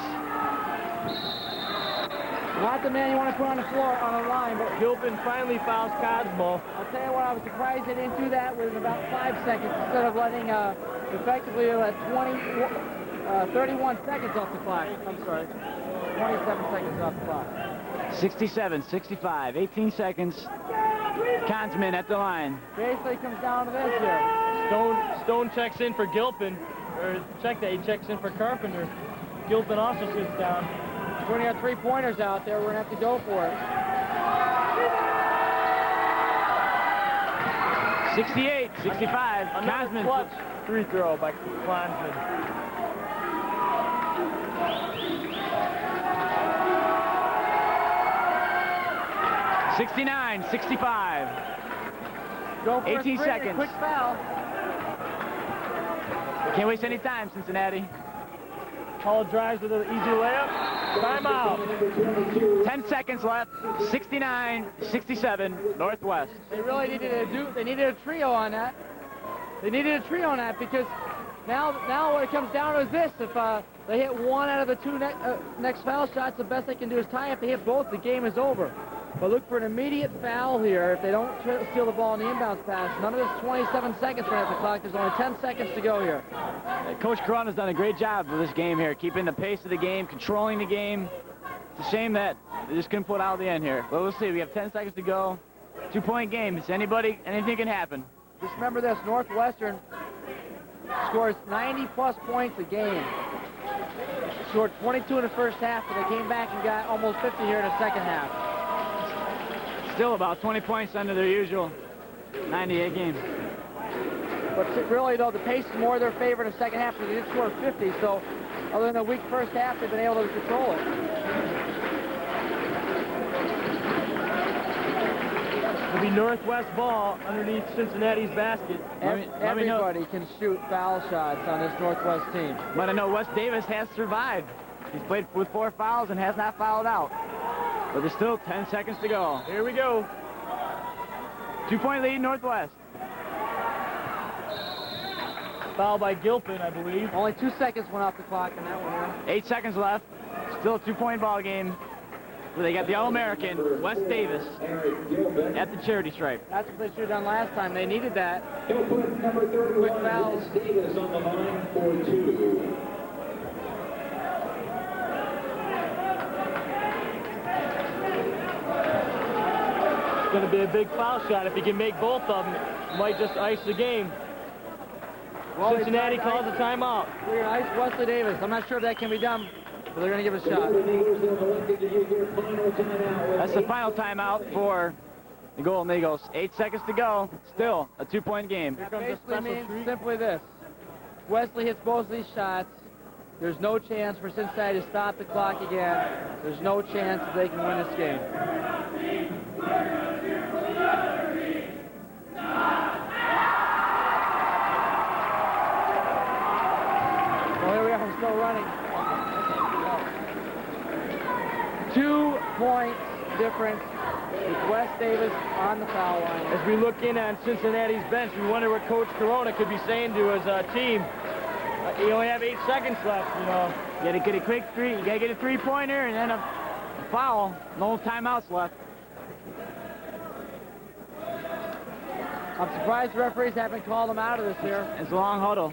[SPEAKER 2] Not the man you want to put on the floor on a line, but
[SPEAKER 5] Gilpin finally fouls Cosmo.
[SPEAKER 2] I'll tell you what, I was surprised they didn't do that within about 5 seconds instead of letting effectively let 31 seconds off the clock. I'm sorry, 27 seconds off the clock.
[SPEAKER 4] 67, 65, 18 seconds. Consman at the line.
[SPEAKER 2] Basically comes down to this here.
[SPEAKER 5] Stone checks in for Gilpin. Or check that, he checks in for Carpenter. Gilpin also sits down.
[SPEAKER 2] We're going to have 3-pointers out there. We're going to have to go for it.
[SPEAKER 4] 68, 65.
[SPEAKER 5] Another
[SPEAKER 4] Consman.
[SPEAKER 5] clutch free throw by Klansman.
[SPEAKER 4] 69-65.
[SPEAKER 2] Go for
[SPEAKER 4] 18
[SPEAKER 2] a sprint,
[SPEAKER 4] seconds.
[SPEAKER 2] Quick foul.
[SPEAKER 4] Can't waste any time, Cincinnati.
[SPEAKER 5] Hall drives with an easy layup. Timeout.
[SPEAKER 4] 10 seconds left. 69-67 Northwest.
[SPEAKER 2] They really they needed a trio on that. They needed a trio on that because now what it comes down to is this. If they hit one out of the two next foul shots, the best they can do is tie. If they hit both, the game is over. But look for an immediate foul here if they don't steal the ball in the inbounds pass. None of this 27 seconds right at the clock. There's only 10 seconds to go here.
[SPEAKER 4] Coach Corona's done a great job with this game here, keeping the pace of the game, controlling the game. It's a shame that they just couldn't pull it out at the end here. But we'll see. We have 10 seconds to go. 2-point game. It's anything can happen.
[SPEAKER 2] Just remember this, Northwestern scores 90-plus points a game. Scored 22 in the first half, but they came back and got almost 50 here in the second half.
[SPEAKER 4] Still about 20 points under their usual 98 games.
[SPEAKER 2] But really, though, the pace is more their favor in the second half because they did score 50. So, other than a weak first half, they've been able to control it.
[SPEAKER 5] It'll be Northwest ball underneath Cincinnati's basket.
[SPEAKER 2] Everybody can shoot foul shots on this Northwest team.
[SPEAKER 4] But I know Wes Davis has survived. He's played with 4 fouls and has not fouled out. But there's still 10 seconds to go.
[SPEAKER 5] Here we go.
[SPEAKER 4] 2-point lead, Northwest.
[SPEAKER 5] Foul by Gilpin, I believe.
[SPEAKER 2] Only 2 seconds went off the clock in that one here.
[SPEAKER 4] 8 seconds left. Still a 2-point ball game. Where they got the All-American, Wes Davis, at the charity stripe.
[SPEAKER 2] That's what they should have done last time. They needed that.
[SPEAKER 3] He'll put number 31, Wes Davis, on the line for 2.
[SPEAKER 5] It's going to be a big foul shot. If he can make both of them, might just ice the game.
[SPEAKER 2] Well,
[SPEAKER 5] Cincinnati calls a timeout.
[SPEAKER 2] We're going to ice Wesley Davis. I'm not sure if that can be done, but they're going to give it a shot.
[SPEAKER 4] That's the final timeout for the Golden Eagles. 8 seconds to go. Still a 2-point game.
[SPEAKER 2] That basically means simply this. Wesley hits both of these shots. There's no chance for Cincinnati to stop the clock again. There's no chance that they can win this game. Well, here we are. We're still running. 2 points difference with Wes Davis on the foul line.
[SPEAKER 5] As we look in on Cincinnati's bench, we wonder what Coach Corona could be saying to his team. You only have 8 seconds left, you know.
[SPEAKER 4] You gotta get a quick three. You gotta get a 3-pointer and then a foul. No timeouts left.
[SPEAKER 2] I'm surprised the referees haven't called them out of this here.
[SPEAKER 4] It's a long huddle.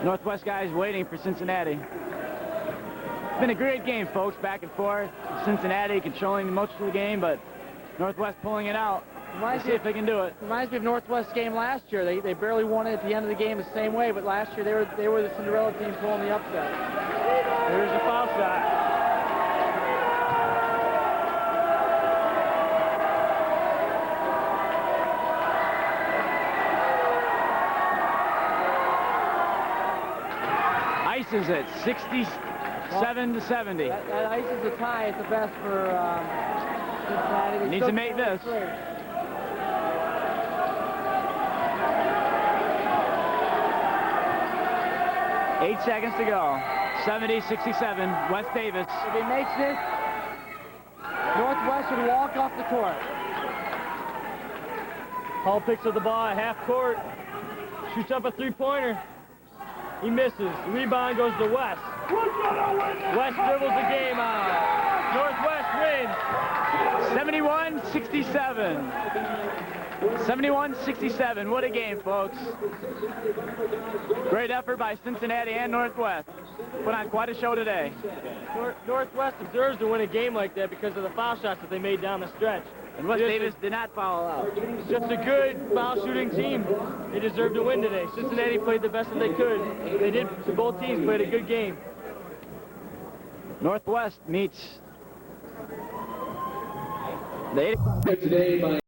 [SPEAKER 4] Northwest guys waiting for Cincinnati. It's been a great game, folks, back and forth. Cincinnati controlling most of the game, but Northwest pulling it out. Let's see if they can do it.
[SPEAKER 2] Reminds me of Northwest's game last year. They barely won it at the end of the game the same way, but last year they were the Cinderella team pulling the upset.
[SPEAKER 5] There's a foul shot.
[SPEAKER 4] Ices it, 67-70.
[SPEAKER 2] That ices a tie at the best for Cincinnati. They
[SPEAKER 4] Needs to make this. 8 seconds to go. 70-67, Wes Davis.
[SPEAKER 2] If he makes this, Northwest would walk off the court.
[SPEAKER 5] Hall picks up the ball at half court. Shoots up a 3-pointer. He misses. The rebound goes to West. West dribbles the game on. Northwest wins.
[SPEAKER 4] 71-67. 71-67. What a game, folks. Great effort by Cincinnati and Northwest. Put on quite a show today.
[SPEAKER 5] Northwest deserves to win a game like that because of the foul shots that they made down the stretch.
[SPEAKER 4] And Wes Davis did not foul out.
[SPEAKER 5] Just a good foul shooting team. They deserve to win today. Cincinnati played the best that they could. They did. Both teams played a good game.
[SPEAKER 4] Northwest meets the